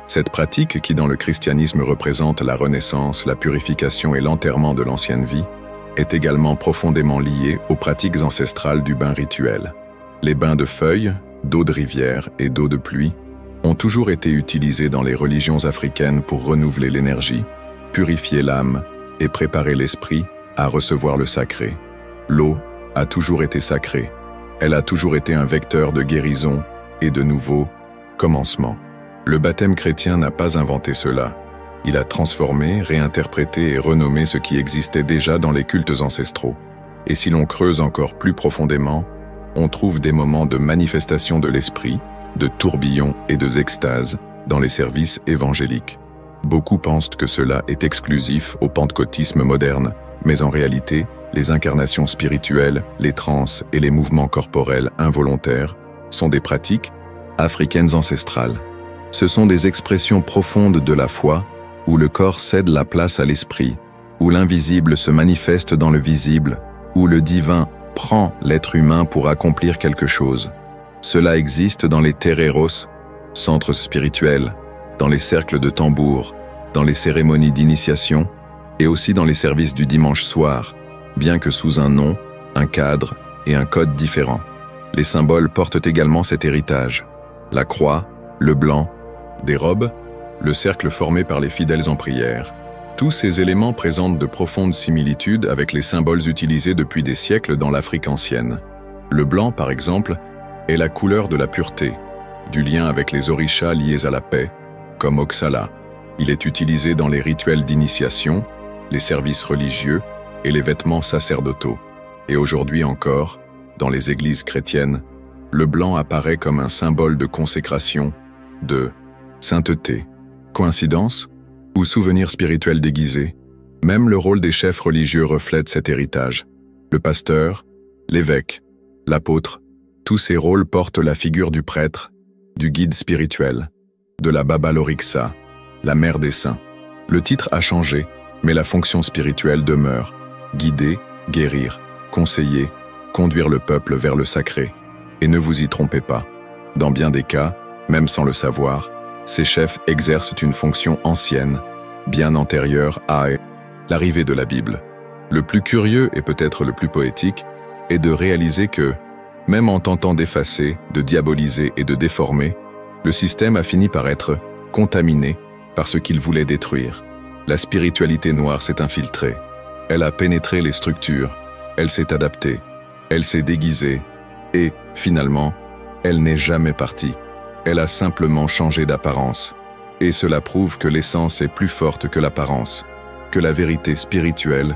Cette pratique qui dans le christianisme représente la renaissance, la purification et l'enterrement de l'ancienne vie, est également profondément liée aux pratiques ancestrales du bain rituel. Les bains de feuilles, d'eau de rivière et d'eau de pluie ont toujours été utilisés dans les religions africaines pour renouveler l'énergie, purifier l'âme et préparer l'esprit à recevoir le sacré. L'eau a toujours été sacrée. Elle a toujours été un vecteur de guérison et de nouveaux commencements. Le baptême chrétien n'a pas inventé cela. Il a transformé, réinterprété et renommé ce qui existait déjà dans les cultes ancestraux. Et si l'on creuse encore plus profondément, on trouve des moments de manifestation de l'esprit, de tourbillons et de extases dans les services évangéliques. Beaucoup pensent que cela est exclusif au pentecôtisme moderne, mais en réalité, les incarnations spirituelles, les transes et les mouvements corporels involontaires sont des pratiques africaines ancestrales. Ce sont des expressions profondes de la foi, où le corps cède la place à l'esprit, où l'invisible se manifeste dans le visible, où le divin prend l'être humain pour accomplir quelque chose. Cela existe dans les tereros, centres spirituels, dans les cercles de tambour, dans les cérémonies d'initiation et aussi dans les services du dimanche soir, bien que sous un nom, un cadre et un code différents. Les symboles portent également cet héritage. La croix, le blanc, des robes, le cercle formé par les fidèles en prière. Tous ces éléments présentent de profondes similitudes avec les symboles utilisés depuis des siècles dans l'Afrique ancienne. Le blanc, par exemple, est la couleur de la pureté, du lien avec les orishas liés à la paix, comme Oxala. Il est utilisé dans les rituels d'initiation, les services religieux et les vêtements sacerdotaux. Et aujourd'hui encore, dans les églises chrétiennes, le blanc apparaît comme un symbole de consécration, de sainteté. Coïncidence ou souvenir spirituel déguisé? Même le rôle des chefs religieux reflète cet héritage. Le pasteur, l'évêque, l'apôtre, tous ces rôles portent la figure du prêtre, du guide spirituel, de la Baba Lorixa, la mère des saints. Le titre a changé, mais la fonction spirituelle demeure: guider, guérir, conseiller, conduire le peuple vers le sacré. Et ne vous y trompez pas. Dans bien des cas, même sans le savoir, ces chefs exercent une fonction ancienne, bien antérieure à l'arrivée de la Bible. Le plus curieux et peut-être le plus poétique est de réaliser que, même en tentant d'effacer, de diaboliser et de déformer, le système a fini par être contaminé par ce qu'il voulait détruire. La spiritualité noire s'est infiltrée. Elle a pénétré les structures, elle s'est adaptée, elle s'est déguisée et, finalement, elle n'est jamais partie. Elle a simplement changé d'apparence. Et cela prouve que l'essence est plus forte que l'apparence, que la vérité spirituelle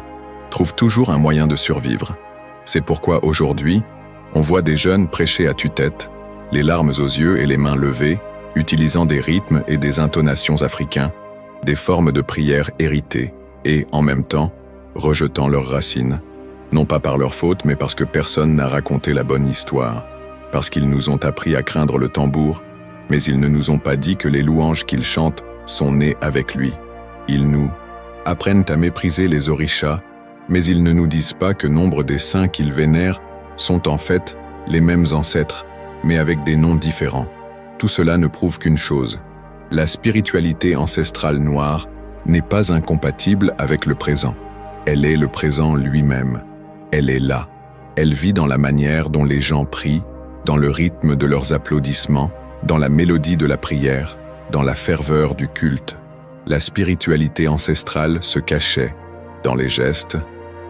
trouve toujours un moyen de survivre. C'est pourquoi aujourd'hui, on voit des jeunes prêcher à tue-tête, les larmes aux yeux et les mains levées, utilisant des rythmes et des intonations africains, des formes de prière héritées, et, en même temps, rejetant leurs racines, non pas par leur faute, mais parce que personne n'a raconté la bonne histoire, parce qu'ils nous ont appris à craindre le tambour, mais ils ne nous ont pas dit que les louanges qu'ils chantent sont nées avec lui. Ils nous apprennent à mépriser les orishas, mais ils ne nous disent pas que nombre des saints qu'ils vénèrent sont en fait les mêmes ancêtres, mais avec des noms différents. Tout cela ne prouve qu'une chose: la spiritualité ancestrale noire n'est pas incompatible avec le présent. Elle est le présent lui-même. Elle est là. Elle vit dans la manière dont les gens prient, dans le rythme de leurs applaudissements, dans la mélodie de la prière, dans la ferveur du culte. La spiritualité ancestrale se cachait dans les gestes,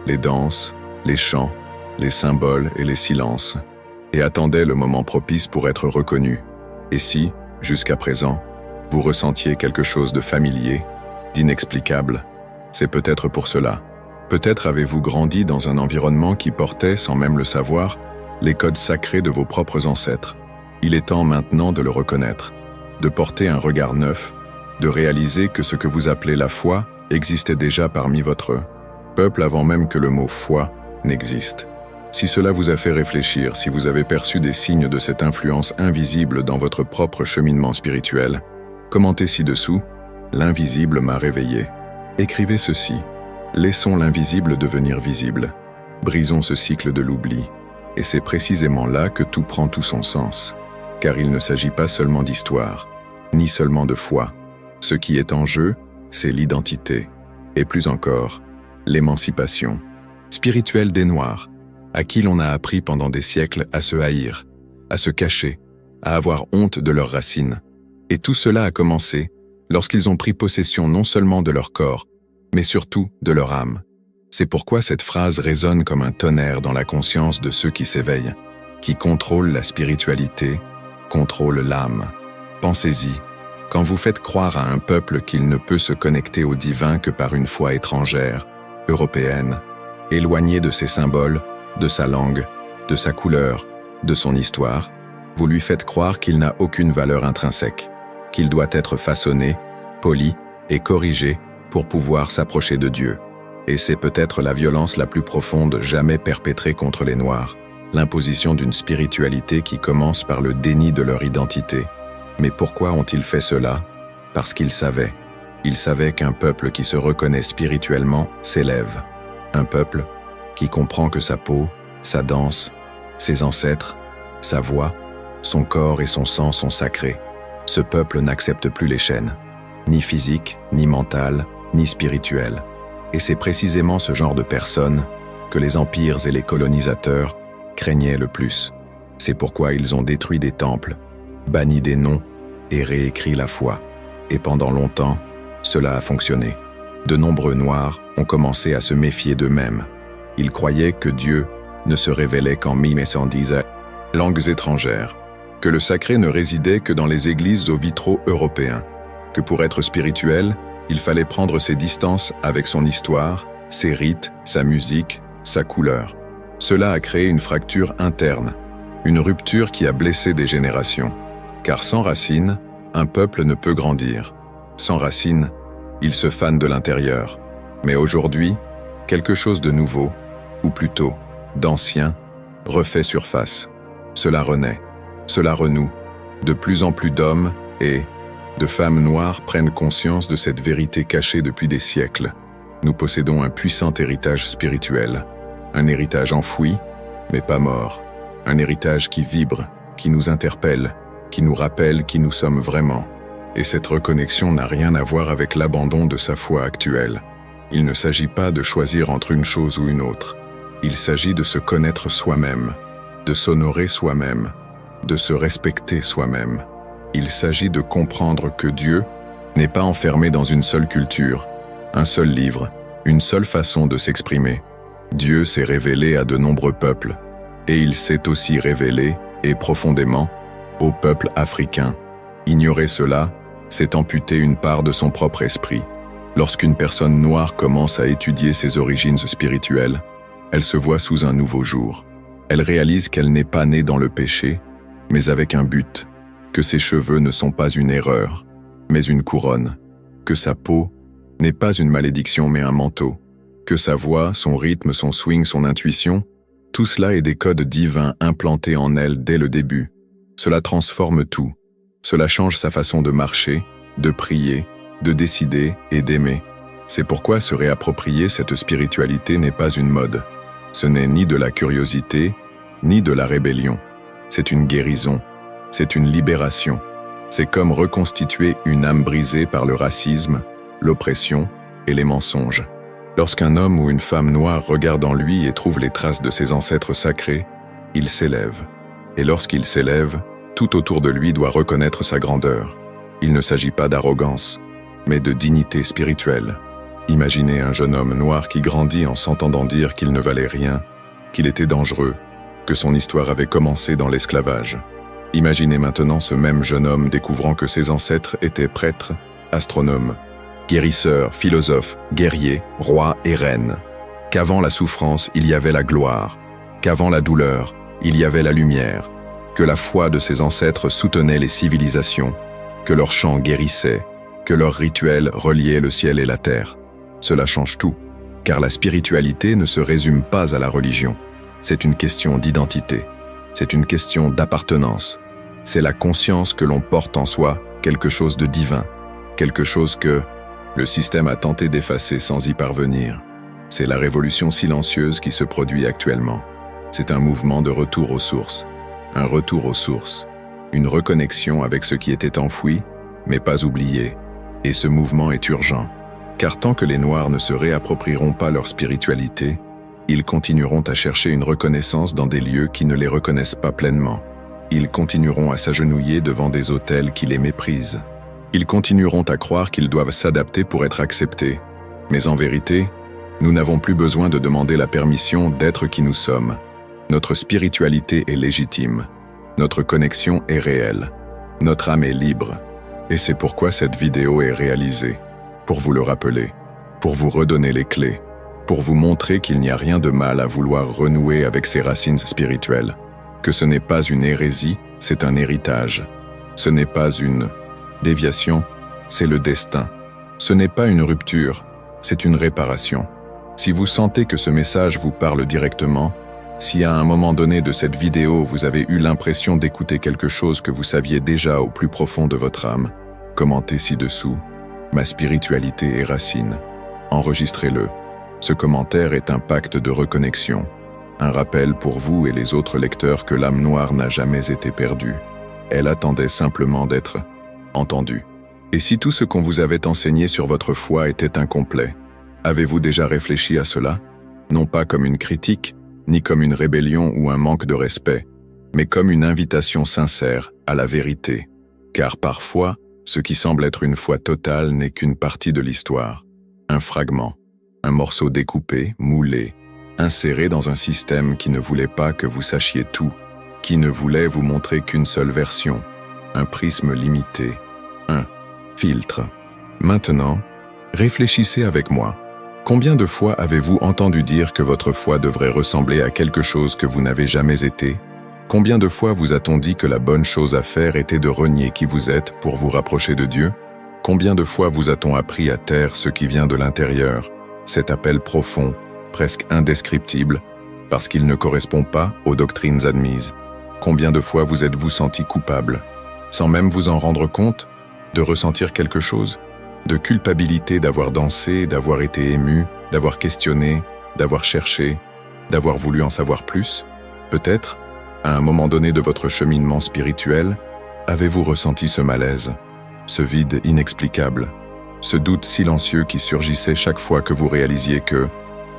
les danses, les chants, les symboles et les silences. et attendait le moment propice pour être reconnu. Et si, jusqu'à présent, vous ressentiez quelque chose de familier, d'inexplicable, c'est peut-être pour cela. Peut-être avez-vous grandi dans un environnement qui portait, sans même le savoir, les codes sacrés de vos propres ancêtres. Il est temps maintenant de le reconnaître, de porter un regard neuf, de réaliser que ce que vous appelez la foi existait déjà parmi votre peuple avant même que le mot foi n'existe. Si cela vous a fait réfléchir, si vous avez perçu des signes de cette influence invisible dans votre propre cheminement spirituel, commentez ci-dessous « L'invisible m'a réveillé ». Écrivez ceci « Laissons l'invisible devenir visible. Brisons ce cycle de l'oubli. » Et c'est précisément là que tout prend tout son sens. Car il ne s'agit pas seulement d'histoire, ni seulement de foi. Ce qui est en jeu, c'est l'identité. Et plus encore, l'émancipation spirituelle des Noirs, à qui l'on a appris pendant des siècles à se haïr, à se cacher, à avoir honte de leurs racines. Et tout cela a commencé lorsqu'ils ont pris possession non seulement de leur corps, mais surtout de leur âme. C'est pourquoi cette phrase résonne comme un tonnerre dans la conscience de ceux qui s'éveillent, qui contrôlent la spiritualité, contrôlent l'âme. Pensez-y, quand vous faites croire à un peuple qu'il ne peut se connecter au divin que par une foi étrangère, européenne, éloignée de ses symboles, de sa langue, de sa couleur, de son histoire, vous lui faites croire qu'il n'a aucune valeur intrinsèque, qu'il doit être façonné, poli et corrigé pour pouvoir s'approcher de Dieu. Et c'est peut-être la violence la plus profonde jamais perpétrée contre les Noirs, l'imposition d'une spiritualité qui commence par le déni de leur identité. Mais pourquoi ont-ils fait cela? Parce qu'ils savaient. Ils savaient qu'un peuple qui se reconnaît spirituellement s'élève. Un peuple qui comprend que sa peau, sa danse, ses ancêtres, sa voix, son corps et son sang sont sacrés. Ce peuple n'accepte plus les chaînes, ni physiques, ni mentales, ni spirituelles. Et c'est précisément ce genre de personnes que les empires et les colonisateurs craignaient le plus. C'est pourquoi ils ont détruit des temples, banni des noms et réécrit la foi. Et pendant longtemps, cela a fonctionné. De nombreux Noirs ont commencé à se méfier d'eux-mêmes. Ils croyaient que Dieu ne se révélait qu'en 1110 langues étrangères, que le sacré ne résidait que dans les églises aux vitraux européens, que pour être spirituel, il fallait prendre ses distances avec son histoire, ses rites, sa musique, sa couleur. Cela a créé une fracture interne, une rupture qui a blessé des générations. Car sans racines, un peuple ne peut grandir. Sans racines, il se fane de l'intérieur. Mais aujourd'hui, quelque chose de nouveau, ou plutôt d'ancien, refait surface. Cela renaît, cela renoue. De plus en plus d'hommes et de femmes noires prennent conscience de cette vérité cachée depuis des siècles. Nous possédons un puissant héritage spirituel, un héritage enfoui, mais pas mort, un héritage qui vibre, qui nous interpelle, qui nous rappelle qui nous sommes vraiment. Et cette reconnexion n'a rien à voir avec l'abandon de sa foi actuelle. Il ne s'agit pas de choisir entre une chose ou une autre. Il s'agit de se connaître soi-même, de s'honorer soi-même, de se respecter soi-même. Il s'agit de comprendre que Dieu n'est pas enfermé dans une seule culture, un seul livre, une seule façon de s'exprimer. Dieu s'est révélé à de nombreux peuples, et il s'est aussi révélé, et profondément, au peuple africain. Ignorer cela, c'est amputer une part de son propre esprit. Lorsqu'une personne noire commence à étudier ses origines spirituelles, elle se voit sous un nouveau jour. Elle réalise qu'elle n'est pas née dans le péché, mais avec un but, que ses cheveux ne sont pas une erreur, mais une couronne, que sa peau n'est pas une malédiction mais un manteau, que sa voix, son rythme, son swing, son intuition, tout cela est des codes divins implantés en elle dès le début. Cela transforme tout. Cela change sa façon de marcher, de prier, de décider et d'aimer. C'est pourquoi se réapproprier cette spiritualité n'est pas une mode. Ce n'est ni de la curiosité, ni de la rébellion. C'est une guérison. C'est une libération. C'est comme reconstituer une âme brisée par le racisme, l'oppression et les mensonges. Lorsqu'un homme ou une femme noire regarde en lui et trouve les traces de ses ancêtres sacrés, il s'élève. Et lorsqu'il s'élève, tout autour de lui doit reconnaître sa grandeur. Il ne s'agit pas d'arrogance, mais de dignité spirituelle. Imaginez un jeune homme noir qui grandit en s'entendant dire qu'il ne valait rien, qu'il était dangereux, que son histoire avait commencé dans l'esclavage. Imaginez maintenant ce même jeune homme découvrant que ses ancêtres étaient prêtres, astronomes, guérisseurs, philosophes, guerriers, rois et reines. Qu'avant la souffrance, il y avait la gloire, qu'avant la douleur, il y avait la lumière, que la foi de ses ancêtres soutenait les civilisations, que leurs chants guérissaient, que leurs rituels reliaient le ciel et la terre. Cela change tout, car la spiritualité ne se résume pas à la religion. C'est une question d'identité, c'est une question d'appartenance. C'est la conscience que l'on porte en soi, quelque chose de divin, quelque chose que le système a tenté d'effacer sans y parvenir. C'est la révolution silencieuse qui se produit actuellement. C'est un mouvement de retour aux sources. Un retour aux sources. Une reconnexion avec ce qui était enfoui, mais pas oublié. Et ce mouvement est urgent. Car tant que les Noirs ne se réapproprieront pas leur spiritualité, ils continueront à chercher une reconnaissance dans des lieux qui ne les reconnaissent pas pleinement. Ils continueront à s'agenouiller devant des autels qui les méprisent. Ils continueront à croire qu'ils doivent s'adapter pour être acceptés. Mais en vérité, nous n'avons plus besoin de demander la permission d'être qui nous sommes. Notre spiritualité est légitime. Notre connexion est réelle. Notre âme est libre. Et c'est pourquoi cette vidéo est réalisée. Pour vous le rappeler, pour vous redonner les clés, pour vous montrer qu'il n'y a rien de mal à vouloir renouer avec ses racines spirituelles, que ce n'est pas une hérésie, c'est un héritage. Ce n'est pas une déviation, c'est le destin. Ce n'est pas une rupture, c'est une réparation. Si vous sentez que ce message vous parle directement, si à un moment donné de cette vidéo vous avez eu l'impression d'écouter quelque chose que vous saviez déjà au plus profond de votre âme, commentez ci-dessous « Ma spiritualité est racine ». Enregistrez-le. Ce commentaire est un pacte de reconnexion. Un rappel pour vous et les autres lecteurs que l'âme noire n'a jamais été perdue. Elle attendait simplement d'être entendue. Et si tout ce qu'on vous avait enseigné sur votre foi était incomplet, avez-vous déjà réfléchi à cela? Non pas comme une critique, ni comme une rébellion ou un manque de respect, mais comme une invitation sincère à la vérité. Car parfois, ce qui semble être une foi totale n'est qu'une partie de l'histoire, un fragment, un morceau découpé, moulé, inséré dans un système qui ne voulait pas que vous sachiez tout, qui ne voulait vous montrer qu'une seule version, un prisme limité, un filtre. Maintenant, réfléchissez avec moi. Combien de fois avez-vous entendu dire que votre foi devrait ressembler à quelque chose que vous n'avez jamais été? Combien de fois vous a-t-on dit que la bonne chose à faire était de renier qui vous êtes pour vous rapprocher de Dieu? Combien de fois vous a-t-on appris à taire ce qui vient de l'intérieur, cet appel profond, presque indescriptible, parce qu'il ne correspond pas aux doctrines admises? Combien de fois vous êtes-vous senti coupable, sans même vous en rendre compte, de ressentir quelque chose, de culpabilité d'avoir dansé, d'avoir été ému, d'avoir questionné, d'avoir cherché, d'avoir voulu en savoir plus? Peut-être, à un moment donné de votre cheminement spirituel, avez-vous ressenti ce malaise, ce vide inexplicable, ce doute silencieux qui surgissait chaque fois que vous réalisiez que,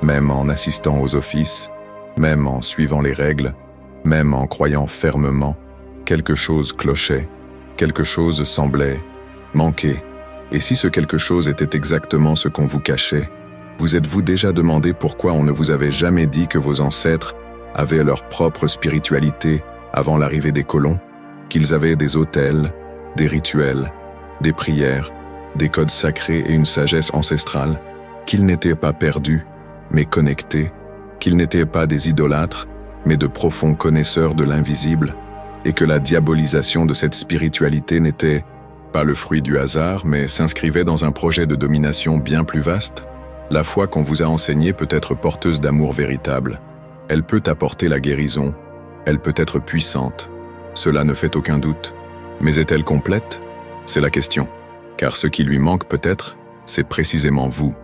même en assistant aux offices, même en suivant les règles, même en croyant fermement, quelque chose clochait, quelque chose semblait manquer. Et si ce quelque chose était exactement ce qu'on vous cachait, vous êtes-vous déjà demandé pourquoi on ne vous avait jamais dit que vos ancêtres avaient leur propre spiritualité avant l'arrivée des colons, qu'ils avaient des autels, des rituels, des prières, des codes sacrés et une sagesse ancestrale, qu'ils n'étaient pas perdus, mais connectés, qu'ils n'étaient pas des idolâtres, mais de profonds connaisseurs de l'invisible, et que la diabolisation de cette spiritualité n'était pas le fruit du hasard, mais s'inscrivait dans un projet de domination bien plus vaste? La foi qu'on vous a enseignée peut être porteuse d'amour véritable. Elle peut apporter la guérison, elle peut être puissante. Cela ne fait aucun doute. Mais est-elle complète? C'est la question. Car ce qui lui manque peut-être, c'est précisément vous,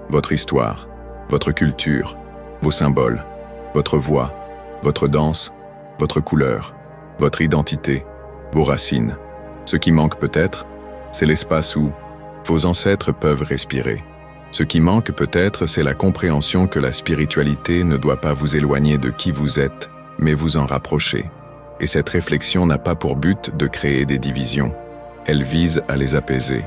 votre histoire, votre culture, vos symboles, votre voix, votre danse, votre couleur, votre identité, vos racines. Ce qui manque peut-être, c'est l'espace où vos ancêtres peuvent respirer. Ce qui manque peut-être, c'est la compréhension que la spiritualité ne doit pas vous éloigner de qui vous êtes, mais vous en rapprocher. Et cette réflexion n'a pas pour but de créer des divisions. Elle vise à les apaiser,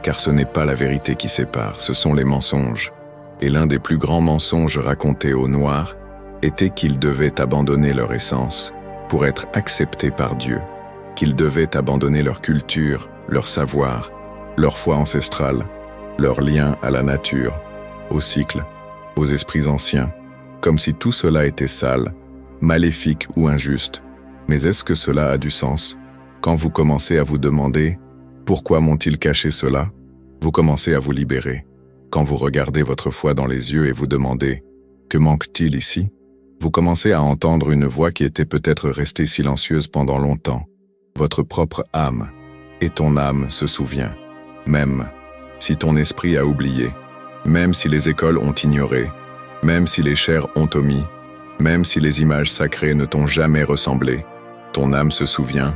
car ce n'est pas la vérité qui sépare, ce sont les mensonges. Et l'un des plus grands mensonges racontés aux Noirs était qu'ils devaient abandonner leur essence pour être acceptés par Dieu, qu'ils devaient abandonner leur culture, leur savoir, leur foi ancestrale, leur lien à la nature, au cycle, aux esprits anciens, comme si tout cela était sale, maléfique ou injuste. Mais est-ce que cela a du sens? Quand vous commencez à vous demander « Pourquoi m'ont-ils caché cela ?», vous commencez à vous libérer. Quand vous regardez votre foi dans les yeux et vous demandez « Que manque-t-il ici ?», vous commencez à entendre une voix qui était peut-être restée silencieuse pendant longtemps. Votre propre âme. Et ton âme se souvient. Même si ton esprit a oublié, même si les écoles ont ignoré, même si les chairs ont omis, même si les images sacrées ne t'ont jamais ressemblé, ton âme se souvient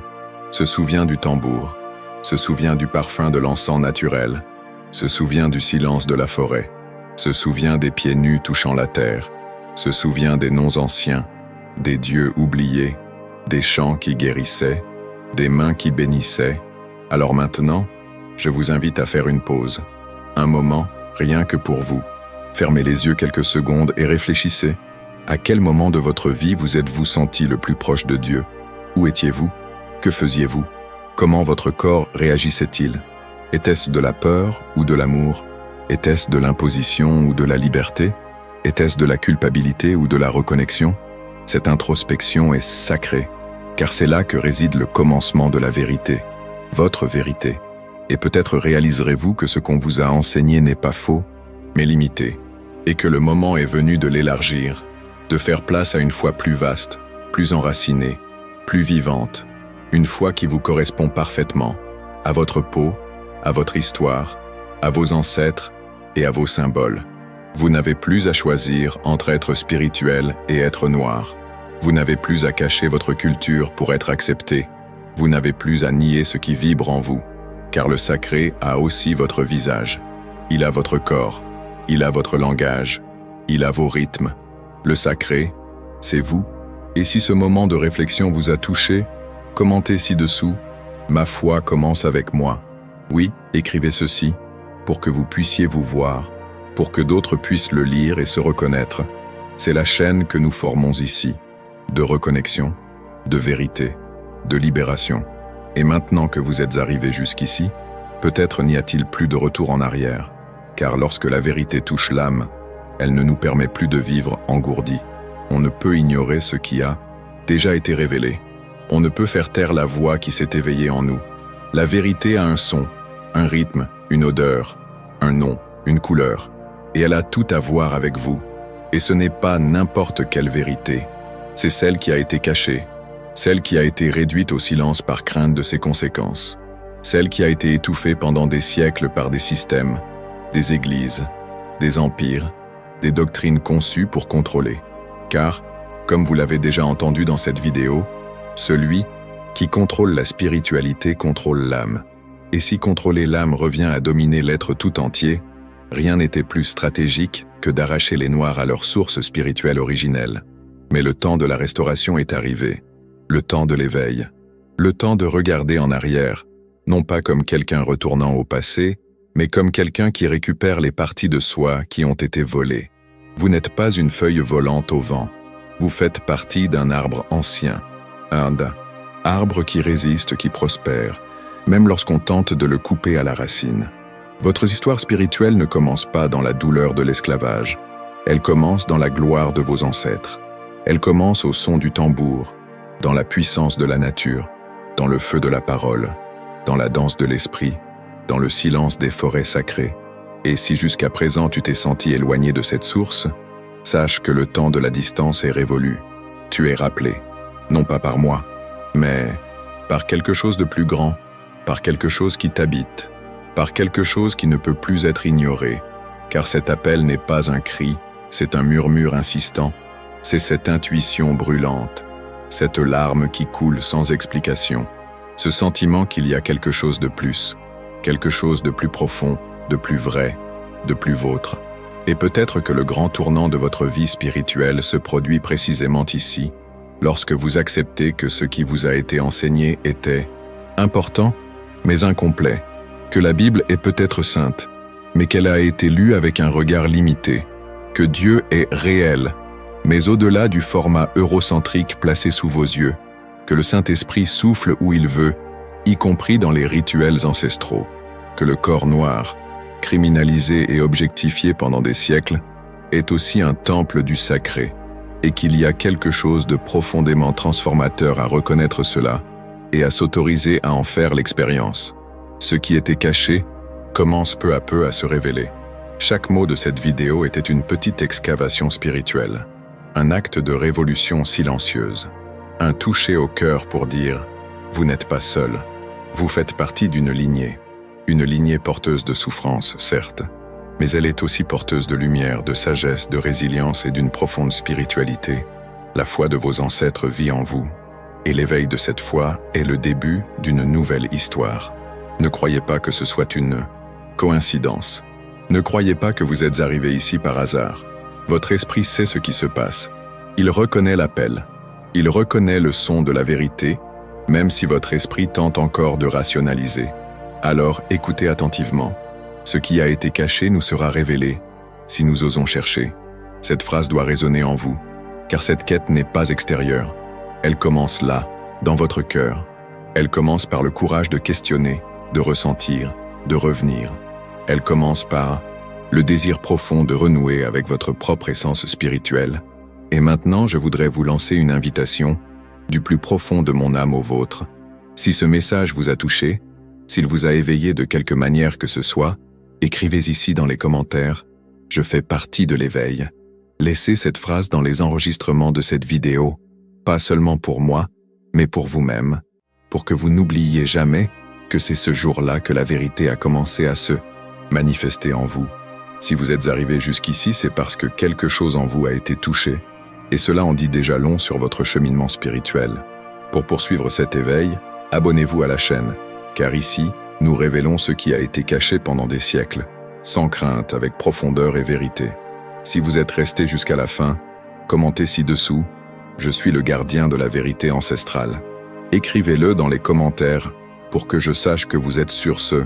du tambour, se souvient du parfum de l'encens naturel, se souvient du silence de la forêt, se souvient des pieds nus touchant la terre, se souvient des noms anciens, des dieux oubliés, des chants qui guérissaient, des mains qui bénissaient. Alors maintenant, je vous invite à faire une pause, un moment, rien que pour vous. Fermez les yeux quelques secondes et réfléchissez. À quel moment de votre vie vous êtes-vous senti le plus proche de Dieu? Où étiez-vous? Que faisiez-vous? Comment votre corps réagissait-il? Était-ce de la peur ou de l'amour? Était-ce de l'imposition ou de la liberté? Était-ce de la culpabilité ou de la reconnexion? Cette introspection est sacrée, car c'est là que réside le commencement de la vérité, votre vérité. Et peut-être réaliserez-vous que ce qu'on vous a enseigné n'est pas faux, mais limité, et que le moment est venu de l'élargir, de faire place à une foi plus vaste, plus enracinée, plus vivante, une foi qui vous correspond parfaitement, à votre peau, à votre histoire, à vos ancêtres et à vos symboles. Vous n'avez plus à choisir entre être spirituel et être noir. Vous n'avez plus à cacher votre culture pour être accepté. Vous n'avez plus à nier ce qui vibre en vous, car le sacré a aussi votre visage. Il a votre corps, il a votre langage, il a vos rythmes. Le sacré, c'est vous. Et si ce moment de réflexion vous a touché, commentez ci-dessous « Ma foi commence avec moi ». Oui, écrivez ceci, pour que vous puissiez vous voir, pour que d'autres puissent le lire et se reconnaître. C'est la chaîne que nous formons ici, de reconnexion, de vérité, de libération. Et maintenant que vous êtes arrivés jusqu'ici, peut-être n'y a-t-il plus de retour en arrière, car lorsque la vérité touche l'âme, elle ne nous permet plus de vivre engourdis. On ne peut ignorer ce qui a déjà été révélé. On ne peut faire taire la voix qui s'est éveillée en nous. La vérité a un son, un rythme, une odeur, un nom, une couleur, et elle a tout à voir avec vous. Et ce n'est pas n'importe quelle vérité, c'est celle qui a été cachée, celle qui a été réduite au silence par crainte de ses conséquences, celle qui a été étouffée pendant des siècles par des systèmes, des églises, des empires, des doctrines conçues pour contrôler. Car, comme vous l'avez déjà entendu dans cette vidéo, celui qui contrôle la spiritualité contrôle l'âme. Et si contrôler l'âme revient à dominer l'être tout entier, rien n'était plus stratégique que d'arracher les Noirs à leur source spirituelle originelle. Mais le temps de la restauration est arrivé, le temps de l'éveil, le temps de regarder en arrière, non pas comme quelqu'un retournant au passé, mais comme quelqu'un qui récupère les parties de soi qui ont été volées. Vous n'êtes pas une feuille volante au vent, vous faites partie d'un arbre ancien, un arbre qui résiste, qui prospère, même lorsqu'on tente de le couper à la racine. Votre histoire spirituelle ne commence pas dans la douleur de l'esclavage, elle commence dans la gloire de vos ancêtres. Elle commence au son du tambour, dans la puissance de la nature, dans le feu de la parole, dans la danse de l'esprit, dans le silence des forêts sacrées. Et si jusqu'à présent tu t'es senti éloigné de cette source, sache que le temps de la distance est révolu. Tu es rappelé, non pas par moi, mais par quelque chose de plus grand, par quelque chose qui t'habite, par quelque chose qui ne peut plus être ignoré, car cet appel n'est pas un cri, c'est un murmure insistant, c'est cette intuition brûlante, cette larme qui coule sans explication, ce sentiment qu'il y a quelque chose de plus, quelque chose de plus profond, de plus vrai, de plus vôtre. Et peut-être que le grand tournant de votre vie spirituelle se produit précisément ici, lorsque vous acceptez que ce qui vous a été enseigné était important, mais incomplet, que la Bible est peut-être sainte, mais qu'elle a été lue avec un regard limité, que Dieu est réel, Mais au-delà du format eurocentrique placé sous vos yeux, que le Saint-Esprit souffle où il veut, y compris dans les rituels ancestraux, que le corps noir, criminalisé et objectifié pendant des siècles, est aussi un temple du sacré, et qu'il y a quelque chose de profondément transformateur à reconnaître cela et à s'autoriser à en faire l'expérience. Ce qui était caché commence peu à peu à se révéler. Chaque mot de cette vidéo était une petite excavation spirituelle, un acte de révolution silencieuse, un toucher au cœur pour dire « Vous n'êtes pas seul, vous faites partie d'une lignée porteuse de souffrance, certes, mais elle est aussi porteuse de lumière, de sagesse, de résilience et d'une profonde spiritualité. La foi de vos ancêtres vit en vous, et l'éveil de cette foi est le début d'une nouvelle histoire. Ne croyez pas que ce soit une coïncidence. Ne croyez pas que vous êtes arrivé ici par hasard. Votre esprit sait ce qui se passe. Il reconnaît l'appel. Il reconnaît le son de la vérité, même si votre esprit tente encore de rationaliser. Alors écoutez attentivement. Ce qui a été caché nous sera révélé, si nous osons chercher. Cette phrase doit résonner en vous, car cette quête n'est pas extérieure. Elle commence là, dans votre cœur. Elle commence par le courage de questionner, de ressentir, de revenir. Elle commence par le désir profond de renouer avec votre propre essence spirituelle. Et maintenant, je voudrais vous lancer une invitation, du plus profond de mon âme au vôtre. Si ce message vous a touché, s'il vous a éveillé de quelque manière que ce soit, écrivez ici dans les commentaires « Je fais partie de l'éveil ». Laissez cette phrase dans les enregistrements de cette vidéo, pas seulement pour moi, mais pour vous-même, pour que vous n'oubliez jamais que c'est ce jour-là que la vérité a commencé à se manifester en vous. Si vous êtes arrivé jusqu'ici, c'est parce que quelque chose en vous a été touché, et cela en dit déjà long sur votre cheminement spirituel. Pour poursuivre cet éveil, abonnez-vous à la chaîne, car ici, nous révélons ce qui a été caché pendant des siècles, sans crainte, avec profondeur et vérité. Si vous êtes resté jusqu'à la fin, commentez ci-dessous « Je suis le gardien de la vérité ancestrale ». Écrivez-le dans les commentaires pour que je sache que vous êtes sur ce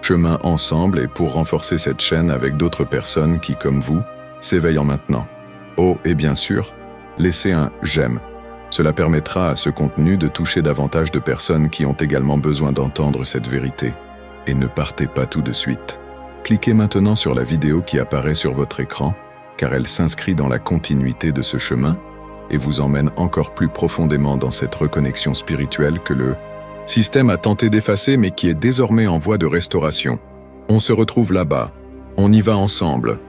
chemin ensemble et pour renforcer cette chaîne avec d'autres personnes qui, comme vous, s'éveillent en maintenant. Oh, et bien sûr, laissez un « j'aime ». Cela permettra à ce contenu de toucher davantage de personnes qui ont également besoin d'entendre cette vérité. Et ne partez pas tout de suite. Cliquez maintenant sur la vidéo qui apparaît sur votre écran, car elle s'inscrit dans la continuité de ce chemin et vous emmène encore plus profondément dans cette reconnexion spirituelle que le système a tenté d'effacer mais qui est désormais en voie de restauration. On se retrouve là-bas. On y va ensemble.